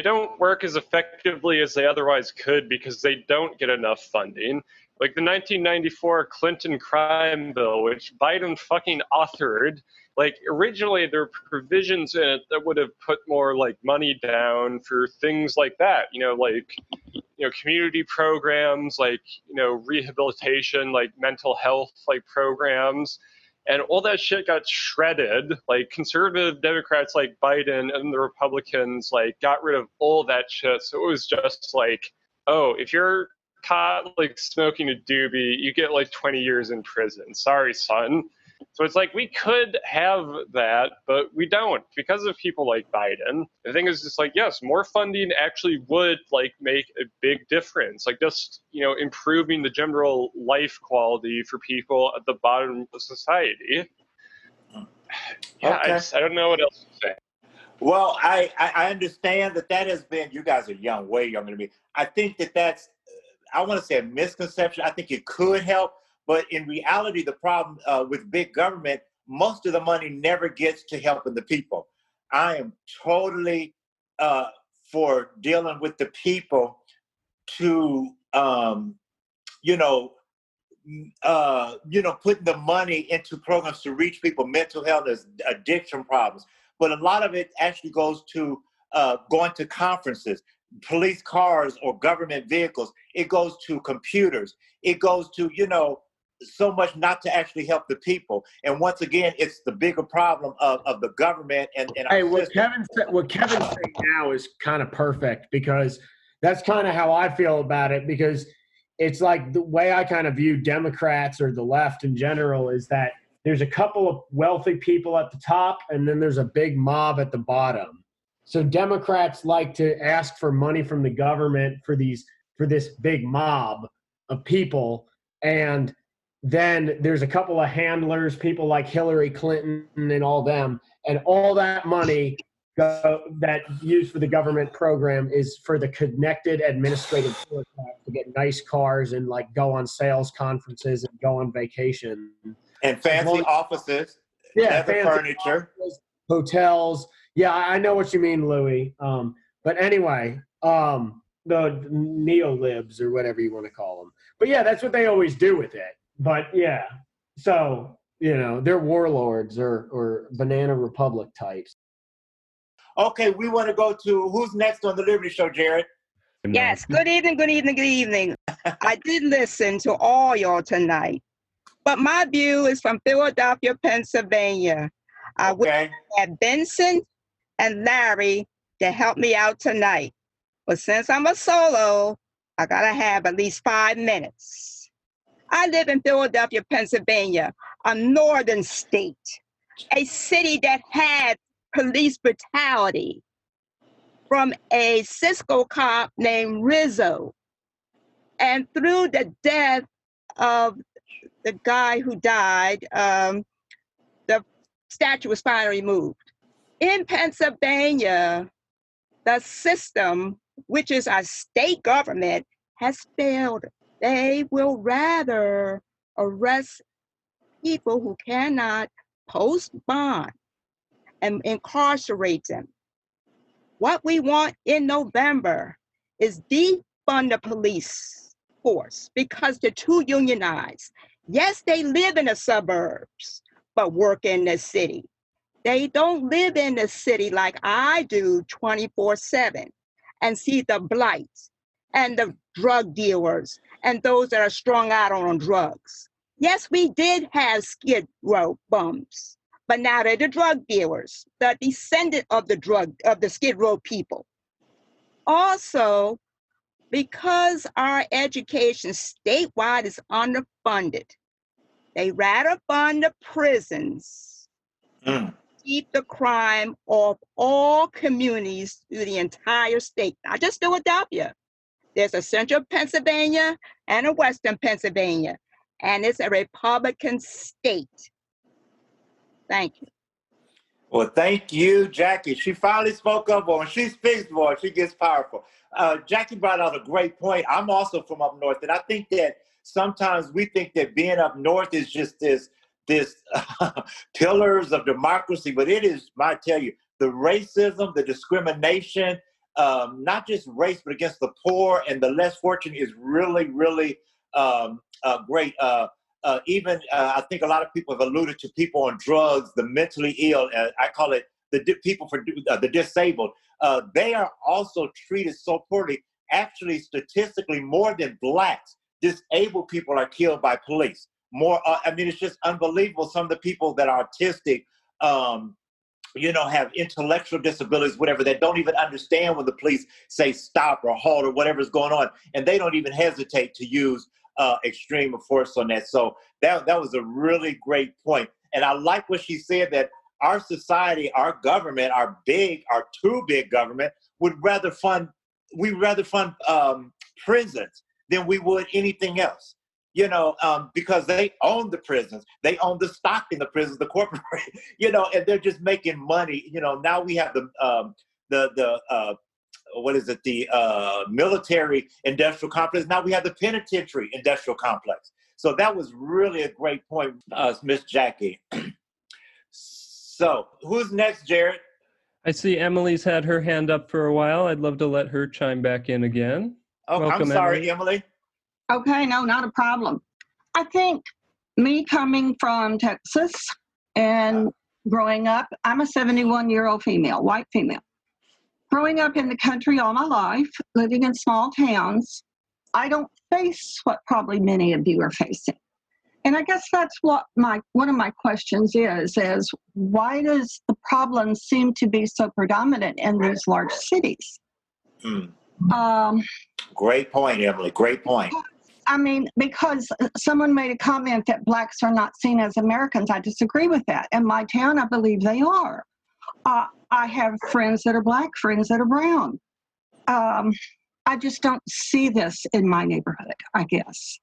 don't work as effectively as they otherwise could because they don't get enough funding. Like the 1994 Clinton crime bill, which Biden fucking authored, like originally there were provisions in it that would have put more like money down for things like that, community programs, like, rehabilitation, like mental health, like programs. And all that shit got shredded. Like conservative Democrats like Biden and the Republicans like got rid of all that shit. So it was just like, oh, if you're caught like smoking a doobie, you get like 20 years in prison. Sorry, son. So it's like we could have that, but we don't because of people like Biden. The thing is just like, yes, more funding actually would like make a big difference. Like just, improving the general life quality for people at the bottom of society. Yeah, okay. I don't know what else to say. Well, I understand that has been, you guys are young, way younger than me. I think that's, I want to say a misconception. I think it could help. But in reality, the problem with big government, most of the money never gets to helping the people. I am totally for dealing with the people to you know, putting the money into programs to reach people, mental health, addiction problems. But a lot of it actually goes to going to conferences, police cars or government vehicles. It goes to computers. It goes to, so much not to actually help the people. And once again, it's the bigger problem of the government and our Hey, what system. Kevin's saying now is kind of perfect, because that's kind of how I feel about it, because it's like the way I kind of view Democrats or the left in general is that there's a couple of wealthy people at the top and then there's a big mob at the bottom. So Democrats like to ask for money from the government for this big mob of people, and then there's a couple of handlers, people like Hillary Clinton and all them, and all that money that used for the government program is for the connected administrative bureaucrats to get nice cars and like go on sales conferences and go on vacation. And fancy offices, leather furniture. Offices, hotels. Yeah, I know what you mean, Louis. But anyway, the neolibs or whatever you want to call them. But yeah, that's what they always do with it. But yeah, so, they're warlords or banana republic types. Okay, we want to go to who's next on the Liberty Show, Jared? Yes, good evening. I did listen to all y'all tonight, but my view is from Philadelphia, Pennsylvania. I would have Benson and Larry to help me out tonight. But since I'm a solo, I gotta have at least 5 minutes. I live in Philadelphia, Pennsylvania, a northern state, a city that had police brutality from a Cisco cop named Rizzo. And through the death of the guy who died, the statue was finally removed. In Pennsylvania, the system, which is our state government, has failed. They will rather arrest people who cannot post bond and incarcerate them. What we want in November is defund the police force because they're too unionized. Yes, they live in the suburbs, but work in the city. They don't live in the city like I do 24/7 and see the blight and the drug dealers and those that are strung out on drugs. Yes, we did have skid row bums, but now they're the drug dealers, the descendant of the skid row people. Also, because our education statewide is underfunded, they rather fund the prisons, keep the crime off all communities through the entire state, not just Philadelphia. There's a central Pennsylvania and a western Pennsylvania, and it's a Republican state. Thank you. Well, thank you, Jackie. She finally spoke up. When she speaks more, she gets powerful. Jackie brought out a great point. I'm also from up north, and I think that sometimes we think that being up north is just this pillars of democracy, but it is, I tell you, the racism, the discrimination, not just race, but against the poor and the less fortunate is really, really great. I think a lot of people have alluded to people on drugs, the mentally ill. I call it people for the disabled. They are also treated so poorly. Actually, statistically, more than blacks, disabled people are killed by police. More, it's just unbelievable. Some of the people that are autistic, have intellectual disabilities, whatever, that don't even understand when the police say stop or halt or whatever's going on, and they don't even hesitate to use extreme force on that. So that was a really great point. And I like what she said, that our society, our government, our too big government would rather fund prisons than we would anything else. Because they own the prisons, they own the stock in the prisons, the corporate, and they're just making money. Now we have the military industrial complex. Now we have the penitentiary industrial complex. So that was really a great point, Miss Jackie. So who's next, Jared? I see Emily's had her hand up for a while. I'd love to let her chime back in again. Oh, welcome, I'm sorry, Emily. Okay, no, not a problem. I think me coming from Texas and growing up, I'm a 71-year-old female, white female. Growing up in the country all my life, living in small towns, I don't face what probably many of you are facing. And I guess that's what one of my questions is why does the problem seem to be so predominant in these large cities? Great point, Emily. Great point. I mean, because someone made a comment that blacks are not seen as Americans. I disagree with that. In my town, I believe they are. I have friends that are black, friends that are brown. I just don't see this in my neighborhood, I guess.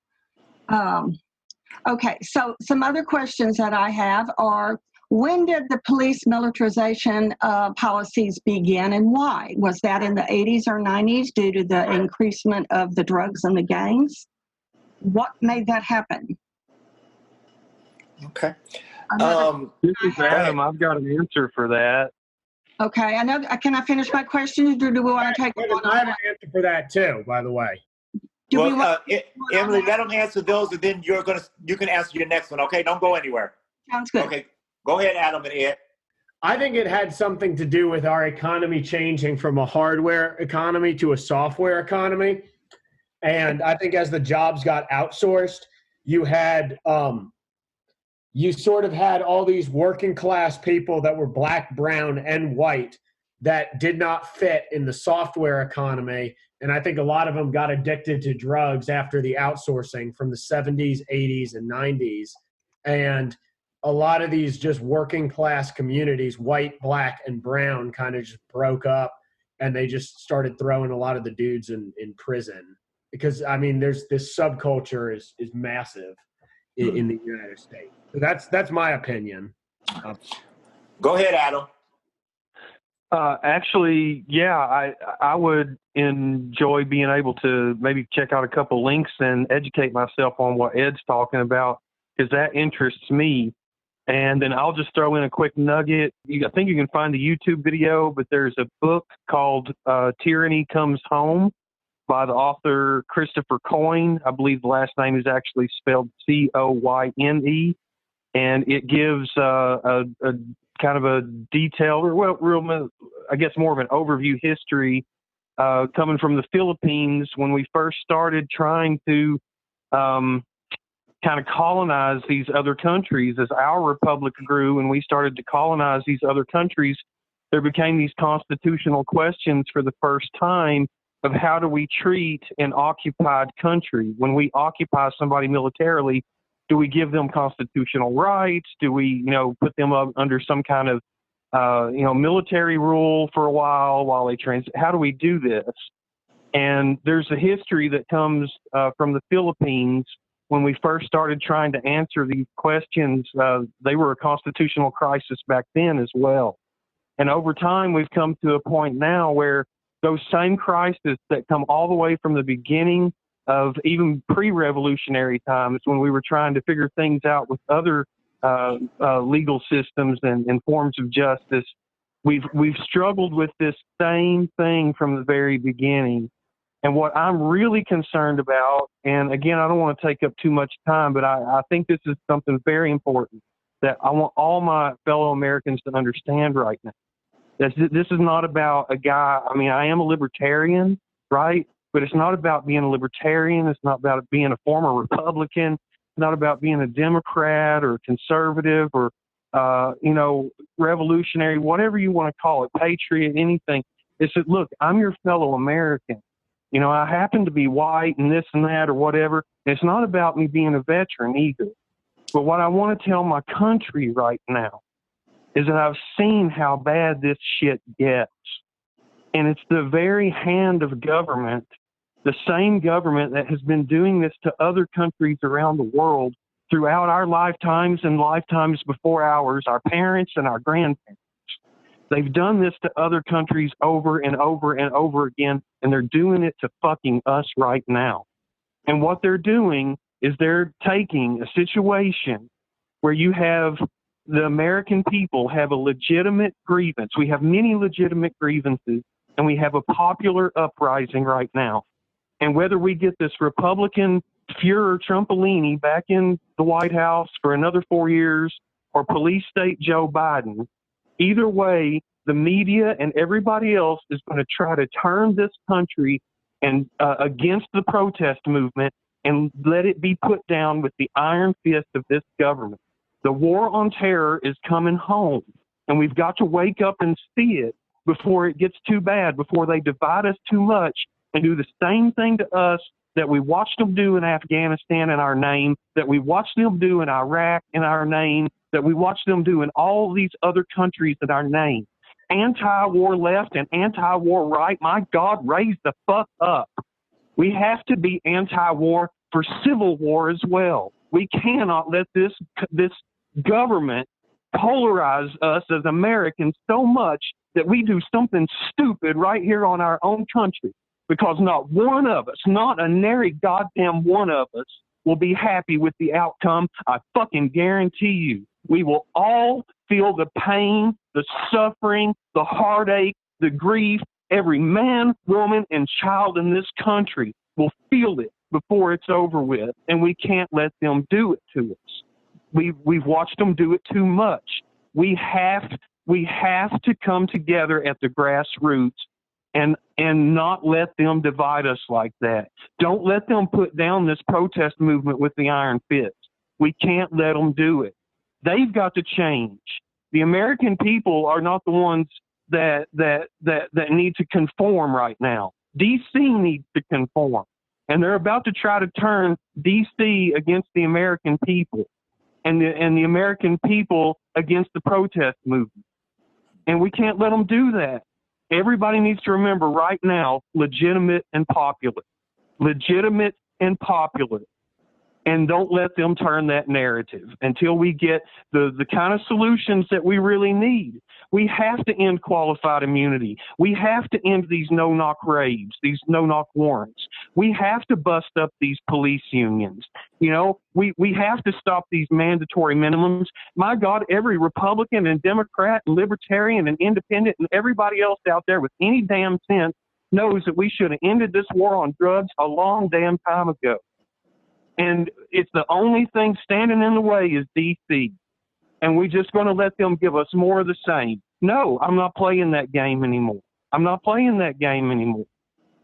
Okay, so some other questions that I have are, when did the police militarization policies begin and why? Was that in the 80s or 90s due to the increasement of the drugs and the gangs? What made that happen? Okay. This is Adam. I've got an answer for that. Okay, I know. Can I finish my question, or do we want to take one? I have an answer for that too, by the way. Emily, let them answer those, and then you can answer your next one. Okay, don't go anywhere. Sounds good. Okay, go ahead, Adam and Ed. I think it had something to do with our economy changing from a hardware economy to a software economy. And I think as the jobs got outsourced, you had you sort of had all these working class people that were black, brown, and white that did not fit in the software economy. And I think a lot of them got addicted to drugs after the outsourcing from the 70s, 80s, and 90s. And a lot of these just working class communities, white, black, and brown, kind of just broke up, and they just started throwing a lot of the dudes in prison. Because, I mean, there's this subculture is massive in the United States. So that's my opinion. Go ahead, Adam. Actually, yeah, I would enjoy being able to maybe check out a couple links and educate myself on what Ed's talking about, because that interests me. And then I'll just throw in a quick nugget. I think you can find the YouTube video, but there's a book called Tyranny Comes Home by the author Christopher Coyne. I believe the last name is actually spelled Coyne. And it gives a kind of a detailed, or I guess more of an overview history coming from the Philippines when we first started trying to kind of colonize these other countries. As our republic grew and we started to colonize these other countries, there became these constitutional questions for the first time of how do we treat an occupied country. When we occupy somebody militarily, do we give them constitutional rights? Do we, put them up under some kind of, military rule for a while they how do we do this? And there's a history that comes from the Philippines. When we first started trying to answer these questions, they were a constitutional crisis back then as well. And over time, we've come to a point now where those same crises that come all the way from the beginning of even pre-revolutionary times, when we were trying to figure things out with other legal systems and forms of justice, we've struggled with this same thing from the very beginning. And what I'm really concerned about, and again, I don't want to take up too much time, but I think this is something very important that I want all my fellow Americans to understand right now. This is not about a guy. I mean, I am a libertarian, right? But it's not about being a libertarian. It's not about being a former Republican. It's not about being a Democrat or conservative or, revolutionary, whatever you want to call it, patriot, anything. It's that, look, I'm your fellow American. I happen to be white and this and that or whatever. It's not about me being a veteran either. But what I want to tell my country right now is that I've seen how bad this shit gets. And it's the very hand of government, the same government that has been doing this to other countries around the world throughout our lifetimes and lifetimes before ours, our parents and our grandparents. They've done this to other countries over and over and over again, and they're doing it to fucking us right now. And what they're doing is they're taking a situation where you have the American people have a legitimate grievance. We have many legitimate grievances, and we have a popular uprising right now. And whether we get this Republican Fuhrer Trumpolini back in the White House for another 4 years, or police state Joe Biden, either way, the media and everybody else is going to try to turn this country and against the protest movement and let it be put down with the iron fist of this government. The war on terror is coming home, and we've got to wake up and see it before it gets too bad, before they divide us too much and do the same thing to us that we watched them do in Afghanistan in our name, that we watched them do in Iraq in our name, that we watched them do in all these other countries in our name. Anti-war left and anti-war right, my God, raise the fuck up. We have to be anti-war for civil war as well. We cannot let this government polarize us as Americans so much that we do something stupid right here on our own country, because not one of us, not a nary goddamn one of us, will be happy with the outcome. I fucking guarantee you. We will all feel the pain, the suffering, the heartache, the grief. Every man, woman, and child in this country will feel it before it's over with, and we can't let them do it to us. We've watched them do it too much. We have to come together at the grassroots and not let them divide us like that. Don't let them put down this protest movement with the iron fist. We can't let them do it. They've got to change. The American people are not the ones that need to conform right now. DC needs to conform, and they're about to try to turn DC against the American people, and the American people against the protest movement. And we can't let them do that. Everybody needs to remember right now, legitimate and popular. Legitimate and popular. And don't let them turn that narrative until we get the kind of solutions that we really need. We have to end qualified immunity. We have to end these no-knock raids, these no-knock warrants. We have to bust up these police unions. You know, we have to stop these mandatory minimums. My God, every Republican and Democrat and Libertarian and Independent and everybody else out there with any damn sense knows that we should have ended this war on drugs a long damn time ago. And it's the only thing standing in the way is DC. And we're just going to let them give us more of the same. No, I'm not playing that game anymore. I'm not playing that game anymore.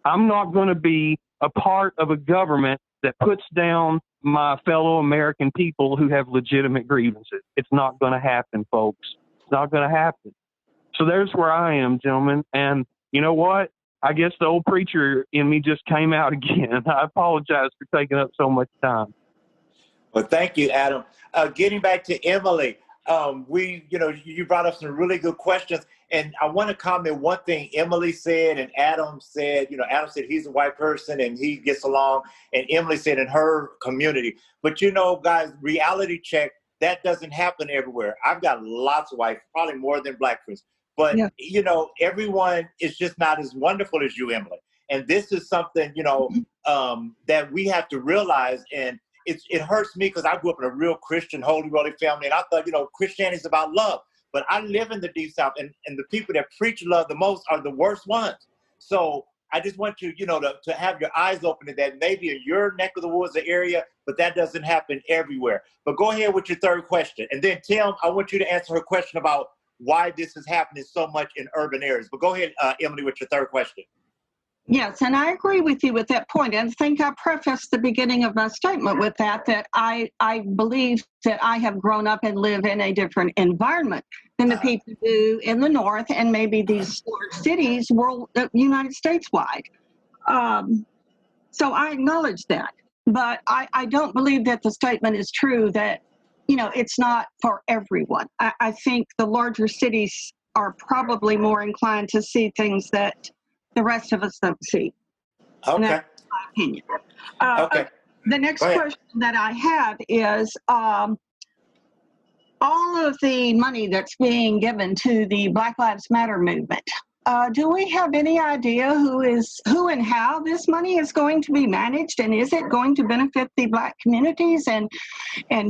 I'm not going to be a part of a government that puts down my fellow American people who have legitimate grievances. It's not going to happen, folks. It's not going to happen. So there's where I am, gentlemen. And you know what? I guess the old preacher in me just came out again. I apologize for taking up so much time. Well, thank you, Adam. Getting back to Emily, you brought up some really good questions, and I want to comment one thing Emily said and Adam said. Adam said he's a white person and he gets along, and Emily said in her community. But guys, reality check, that doesn't happen everywhere. I've got lots of white, probably more than black friends. But, everyone is just not as wonderful as you, Emily. And this is something, that we have to realize. And it hurts me because I grew up in a real Christian, holy roly family. And I thought, Christianity is about love. But I live in the Deep South, and the people that preach love the most are the worst ones. So I just want you, to have your eyes open to that, maybe in your neck of the woods area, but that doesn't happen everywhere. But go ahead with your third question. And then, Tim, I want you to answer her question about why this is happening so much in urban areas. But go ahead, Emily, with your third question. Yes, and I agree with you with that point. And I think I prefaced the beginning of my statement with that I believe that I have grown up and live in a different environment than the people do in the North and maybe these large cities, United States wide. So I acknowledge that. But I don't believe that the statement is true that it's not for everyone. I think the larger cities are probably more inclined to see things that the rest of us don't see. Okay. And that's my opinion. Okay. The next question that I have is all of the money that's being given to the Black Lives Matter movement. Do we have any idea who and how this money is going to be managed, and is it going to benefit the Black communities and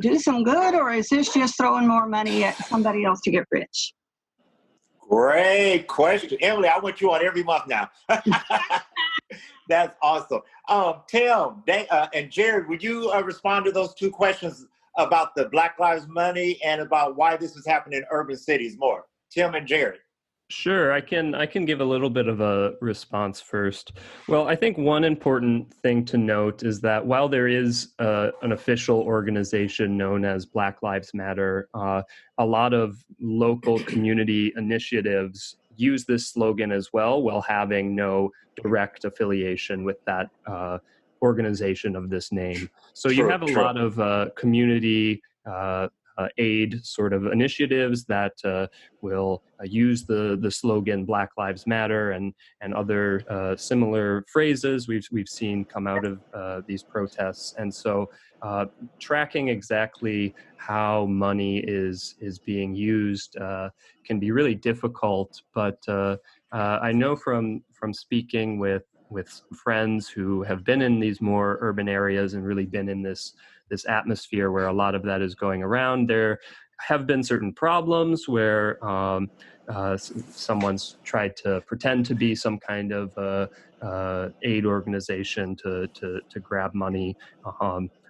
do some good, or is this just throwing more money at somebody else to get rich? Great question. Emily, I want you on every month now. That's awesome. Tim and Jared, would you respond to those two questions about the Black Lives Money and about why this is happening in urban cities more? Tim and Jared. Sure, I can give a little bit of a response first. Well, I think one important thing to note is that while there is an official organization known as Black Lives Matter, a lot of local community initiatives use this slogan as well while having no direct affiliation with that organization of this name. So you have a lot of community aid sort of initiatives that will use the slogan Black Lives Matter and other similar phrases we've seen come out of these protests. And so tracking exactly how money is being used can be really difficult. But I know from speaking with friends who have been in these more urban areas and really been in this atmosphere where a lot of that is going around, there have been certain problems where someone's tried to pretend to be some kind of aid organization to grab money.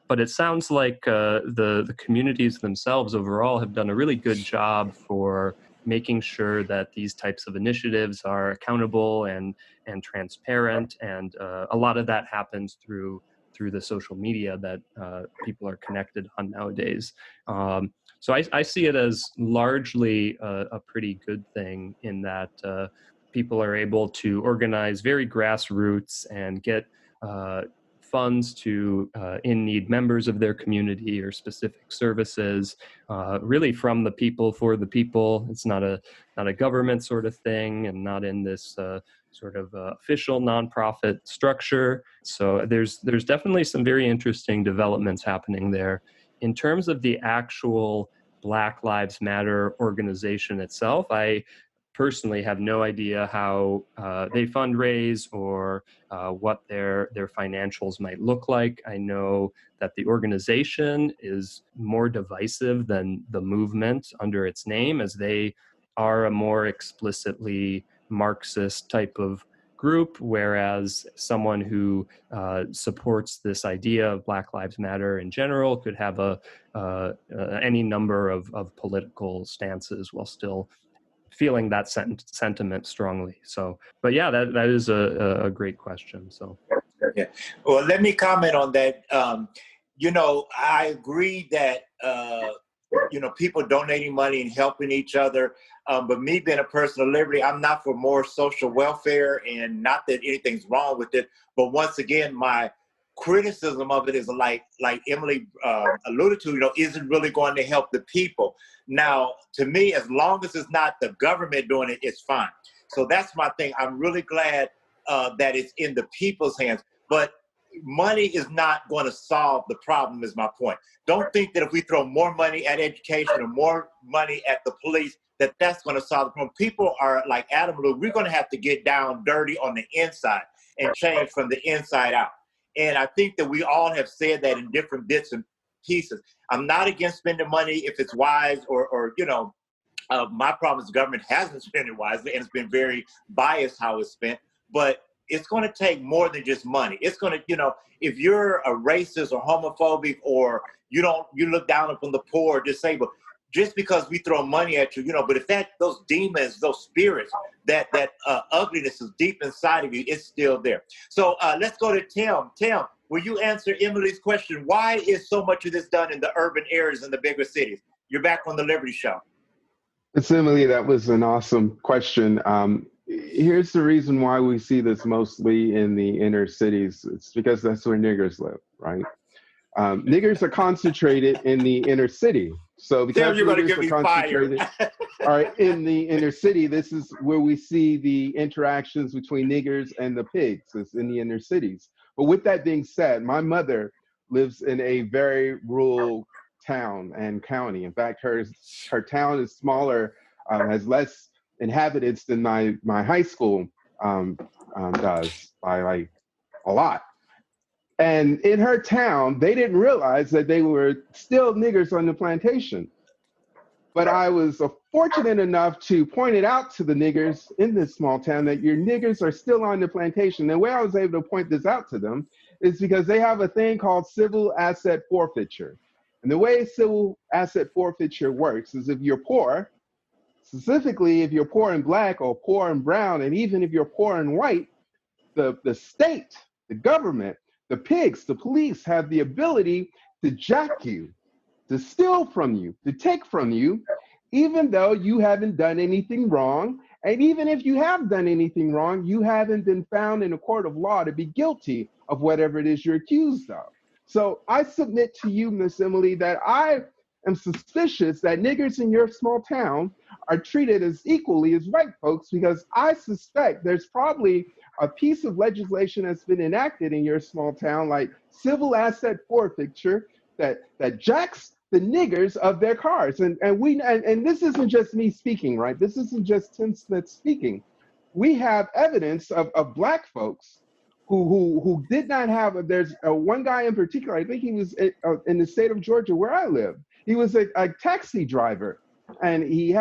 But it sounds like the communities themselves overall have done a really good job for making sure that these types of initiatives are accountable and transparent, and a lot of that happens through the social media that people are connected on nowadays. So I see it as largely a pretty good thing in that people are able to organize very grassroots and get funds to in-need members of their community or specific services, really from the people for the people. It's not a government sort of thing, and not in this sort of official nonprofit structure. So there's definitely some very interesting developments happening there. In terms of the actual Black Lives Matter organization itself, I personally have no idea how they fundraise or what their financials might look like. I know that the organization is more divisive than the movement under its name, as they are a more explicitly Marxist type of group, whereas someone who supports this idea of Black Lives Matter in general could have any number of political stances while still feeling that sentiment strongly. So, but yeah, that is a great question. So, yeah. Well, let me comment on that. I agree that people donating money and helping each other. But me being a person of liberty, I'm not for more social welfare, and not that anything's wrong with it. But once again, my criticism of it is like Emily alluded to, is it really going to help the people? Now, to me, as long as it's not the government doing it, it's fine. So that's my thing. I'm really glad that it's in the people's hands. But money is not going to solve the problem, is my point. Don't think that if we throw more money at education or more money at the police, that's going to solve the problem. People are like Adam Lou. We're going to have to get down dirty on the inside and change from the inside out. And I think that we all have said that in different bits and pieces. I'm not against spending money if it's wise or my problem is the government hasn't spent it wisely, and it's been very biased how it's spent. But it's going to take more than just money. It's going to, if you're a racist or homophobic, or you look down upon the poor or disabled, just because we throw money at you, but if those demons, those spirits, that ugliness is deep inside of you, it's still there. So let's go to Tim. Tim, will you answer Emily's question? Why is so much of this done in the urban areas and the bigger cities? You're back on the Liberty Show. It's Emily. That was an awesome question. Here's the reason why we see this mostly in the inner cities. It's because that's where niggers live, right? Niggers are concentrated in the inner city. So because you're going to niggers give me are concentrated, all right, in the inner city, this is where we see the interactions between niggers and the pigs. It's in the inner cities. But with that being said, my mother lives in a very rural town and county. In fact, her town is smaller, has less inhabitants than my high school does by like a lot. And in her town, they didn't realize that they were still niggers on the plantation. But I was fortunate enough to point it out to the niggers in this small town that your niggers are still on the plantation. And the way I was able to point this out to them is because they have a thing called civil asset forfeiture. And the way civil asset forfeiture works is if you're poor, specifically if you're poor and black or poor and brown, and even if you're poor and white, the state, the government, the pigs, the police have the ability to jack you, to steal from you, to take from you, even though you haven't done anything wrong. And even if you have done anything wrong, you haven't been found in a court of law to be guilty of whatever it is you're accused of. So I submit to you, Miss Emily, that I am suspicious that niggers in your small town are treated as equally as white folks, because I suspect there's probably a piece of legislation that's been enacted in your small town, like civil asset forfeiture, that jacks the niggers of their cars. And this isn't just me speaking, right? This isn't just Tim Smith speaking. We have evidence of black folks who did not have, there's one guy in particular, I think he was in the state of Georgia where I live. He was a taxi driver, and he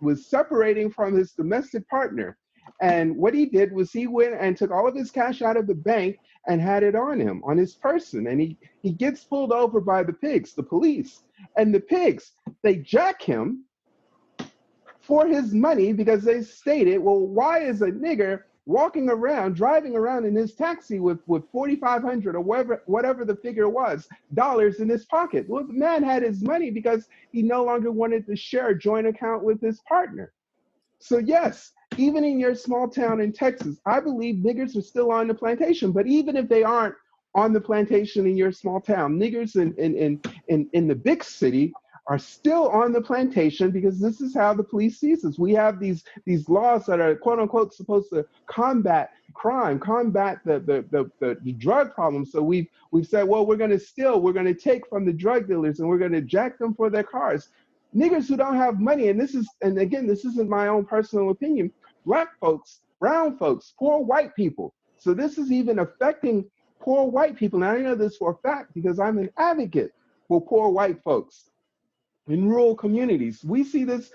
was separating from his domestic partner. And what he did was he went and took all of his cash out of the bank and had it on him, on his person. And he gets pulled over by the pigs, the police. And the pigs, they jack him for his money because they stated, well, why is a nigger walking around, driving around in his taxi with $4,500 or whatever the figure was, dollars in his pocket? Well, the man had his money because he no longer wanted to share a joint account with his partner. So yes, even in your small town in Texas, I believe niggers are still on the plantation. But even if they aren't on the plantation in your small town, niggers in the big city are still on the plantation, because this is how the police sees us. We have these laws that are quote unquote supposed to combat crime, combat the drug problem. So we've said, well, we're going to steal, we're going to take from the drug dealers, and we're going to jack them for their cars. Niggers who don't have money, and again, this isn't my own personal opinion, black folks, brown folks, poor white people. So this is even affecting poor white people. Now I know this for a fact because I'm an advocate for poor white folks in rural communities. We see this,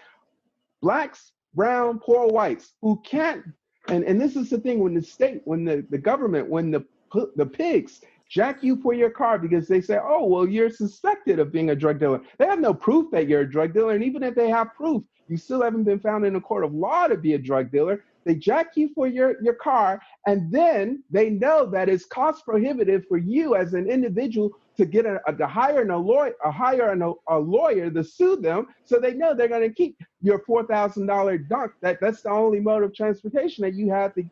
blacks, brown, poor whites who can't, and this is the thing, when the state, when the government, when the pigs jack you for your car because they say, oh, well, you're suspected of being a drug dealer. They have no proof that you're a drug dealer. And even if they have proof, you still haven't been found in a court of law to be a drug dealer. They jack you for your car, and then they know that it's cost prohibitive for you as an individual to get to hire a lawyer to sue them. So they know they're going to keep your $4,000 dunk. That's the only mode of transportation that you have to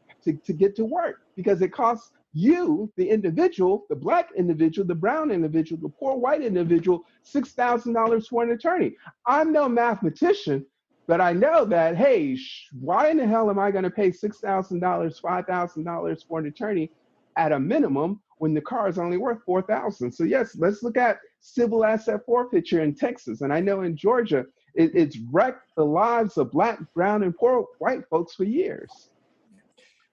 get to work, because it costs you, the individual, the black individual, the brown individual, the poor white individual, $6,000 for an attorney. I'm no mathematician, but I know that, hey, why in the hell am I going to pay $6,000, $5,000 for an attorney at a minimum when the car is only worth $4,000? So yes, let's look at civil asset forfeiture in Texas. And I know in Georgia, it's wrecked the lives of black, brown, and poor white folks for years.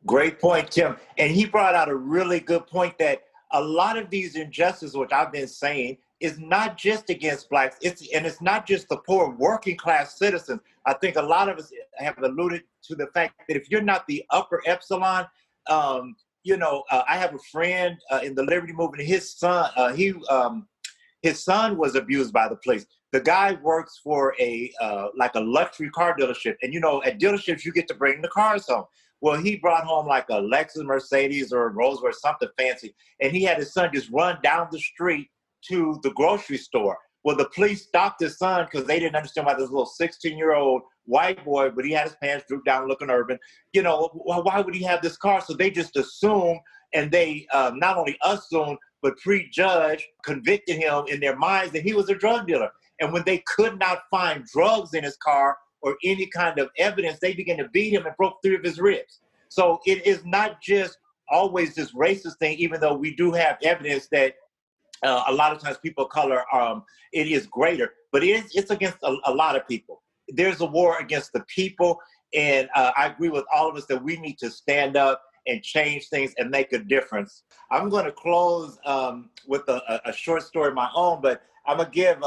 Great point, Tim. And he brought out a really good point that a lot of these injustices, which I've been saying, is not just against blacks. It's not just the poor working class citizens. I think a lot of us have alluded to the fact that if you're not the upper epsilon, I have a friend in the Liberty Movement. His son was abused by the police. The guy works for a luxury car dealership, and at dealerships you get to bring the cars home. Well, he brought home like a Lexus, Mercedes, or a Rolls Royce, something fancy, and he had his son just run down the street to the grocery store. Well, the police stopped his son because they didn't understand why this little 16-year-old white boy, but he had his pants drooped down, looking urban. Why would he have this car? So they just assumed, and they not only assumed, but prejudged, convicted him in their minds that he was a drug dealer. And when they could not find drugs in his car or any kind of evidence, they began to beat him and broke 3 of his ribs. So it is not just always this racist thing, even though we do have evidence that a lot of times people of color, it is greater, but it's against a lot of people. There's a war against the people, and I agree with all of us that we need to stand up and change things and make a difference. I'm going to close with a short story of my own, but I'm gonna give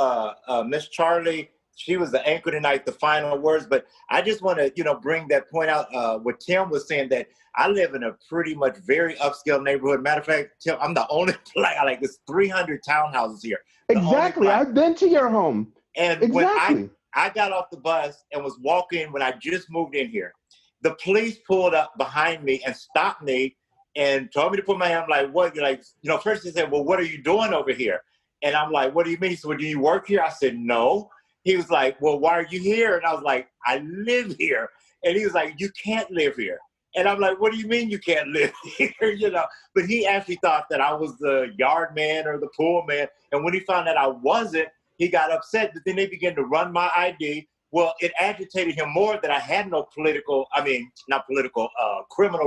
Miss Charlie. She was the anchor tonight, the final words. But I just want to, bring that point out. What Tim was saying, that I live in a pretty much very upscale neighborhood. Matter of fact, Tim, I'm the only like there's 300 townhouses here. Exactly. I've been to your home. And exactly. when I got off the bus and was walking, when I just moved in here, the police pulled up behind me and stopped me and told me to put my hand. I'm like, what? Like, first they said, well, what are you doing over here? And I'm like, what do you mean? He said, well, do you work here? I said, no. He was like, well, why are you here? And I was like, I live here. And he was like, you can't live here. And I'm like, what do you mean you can't live here? But he actually thought that I was the yard man or the pool man. And when he found that I wasn't, he got upset. But then they began to run my ID. Well, it agitated him more that I had no criminal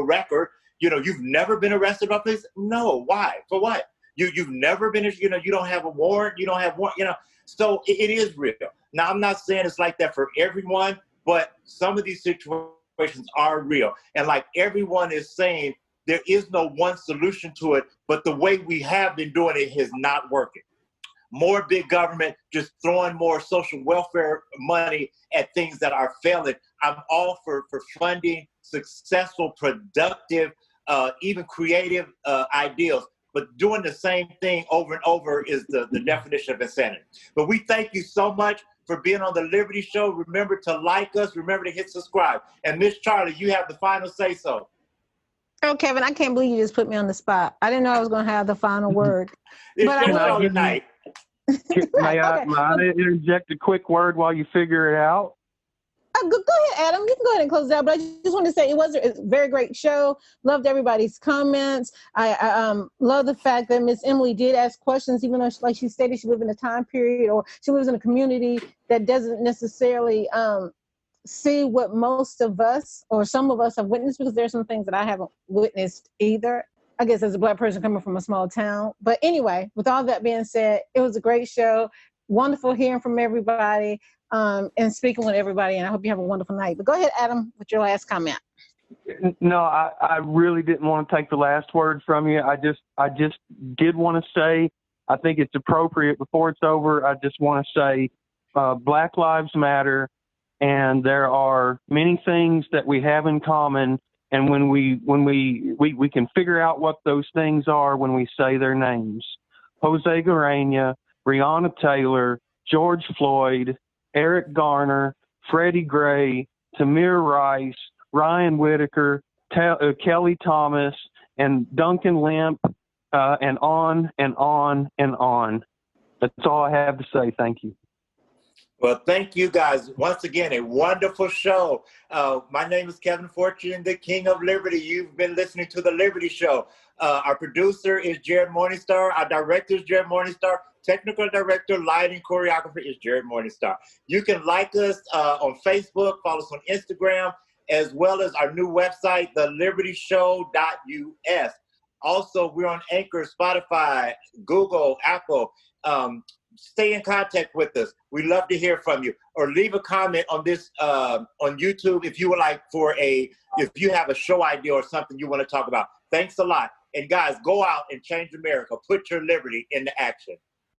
record. You've never been arrested by police? No. Why? For what? You've never been, you don't have a warrant. You don't have one, So it is real. Now, I'm not saying it's like that for everyone, but some of these situations are real. And like everyone is saying, there is no one solution to it, but the way we have been doing it is not working. More big government, just throwing more social welfare money at things that are failing. I'm all for funding successful, productive, even creative ideals. But doing the same thing over and over is the definition of insanity. But we thank you so much for being on the Liberty Show. Remember to like us. Remember to hit subscribe. And Miss Charlie, you have the final say so. Oh, Kevin, I can't believe you just put me on the spot. I didn't know I was going to have the final word. But tonight. May I interject a quick word while you figure it out? Go ahead, Adam. You can go ahead and close it out. But I just want to say it was a very great show. Loved everybody's comments. I love the fact that Miss Emily did ask questions, even though, like she stated, she lived in a time period or she lives in a community that doesn't necessarily see what most of us or some of us have witnessed, because there's some things that I haven't witnessed either. I guess as a Black person coming from a small town. But anyway, with all that being said, it was a great show. Wonderful hearing from everybody. And speaking with everybody, and I hope you have a wonderful night. But go ahead, Adam, with your last comment. No, I really didn't want to take the last word from you. I just did want to say, I think it's appropriate before it's over. I just want to say, Black Lives Matter, and there are many things that we have in common. And when we can figure out what those things are when we say their names: Jose Guarena, Breonna Taylor, George Floyd, Eric Garner, Freddie Gray, Tamir Rice, Ryan Whitaker, Kelly Thomas, and Duncan Lemp, and on and on and on. That's all I have to say. Thank you. Well, thank you guys. Once again, a wonderful show. My name is Kevin Fortune, the King of Liberty. You've been listening to the Liberty Show. Our producer is Jared Morningstar. Our director is Jared Morningstar. Technical director, lighting, choreographer is Jared Morningstar. You can like us on Facebook, follow us on Instagram, as well as our new website, thelibertyshow.us. Also, we're on Anchor, Spotify, Google, Apple. Stay in contact with us. We love to hear from you. Or leave a comment on this on YouTube if you would like if you have a show idea or something you want to talk about. Thanks a lot. And guys, go out and change America. Put your liberty into action.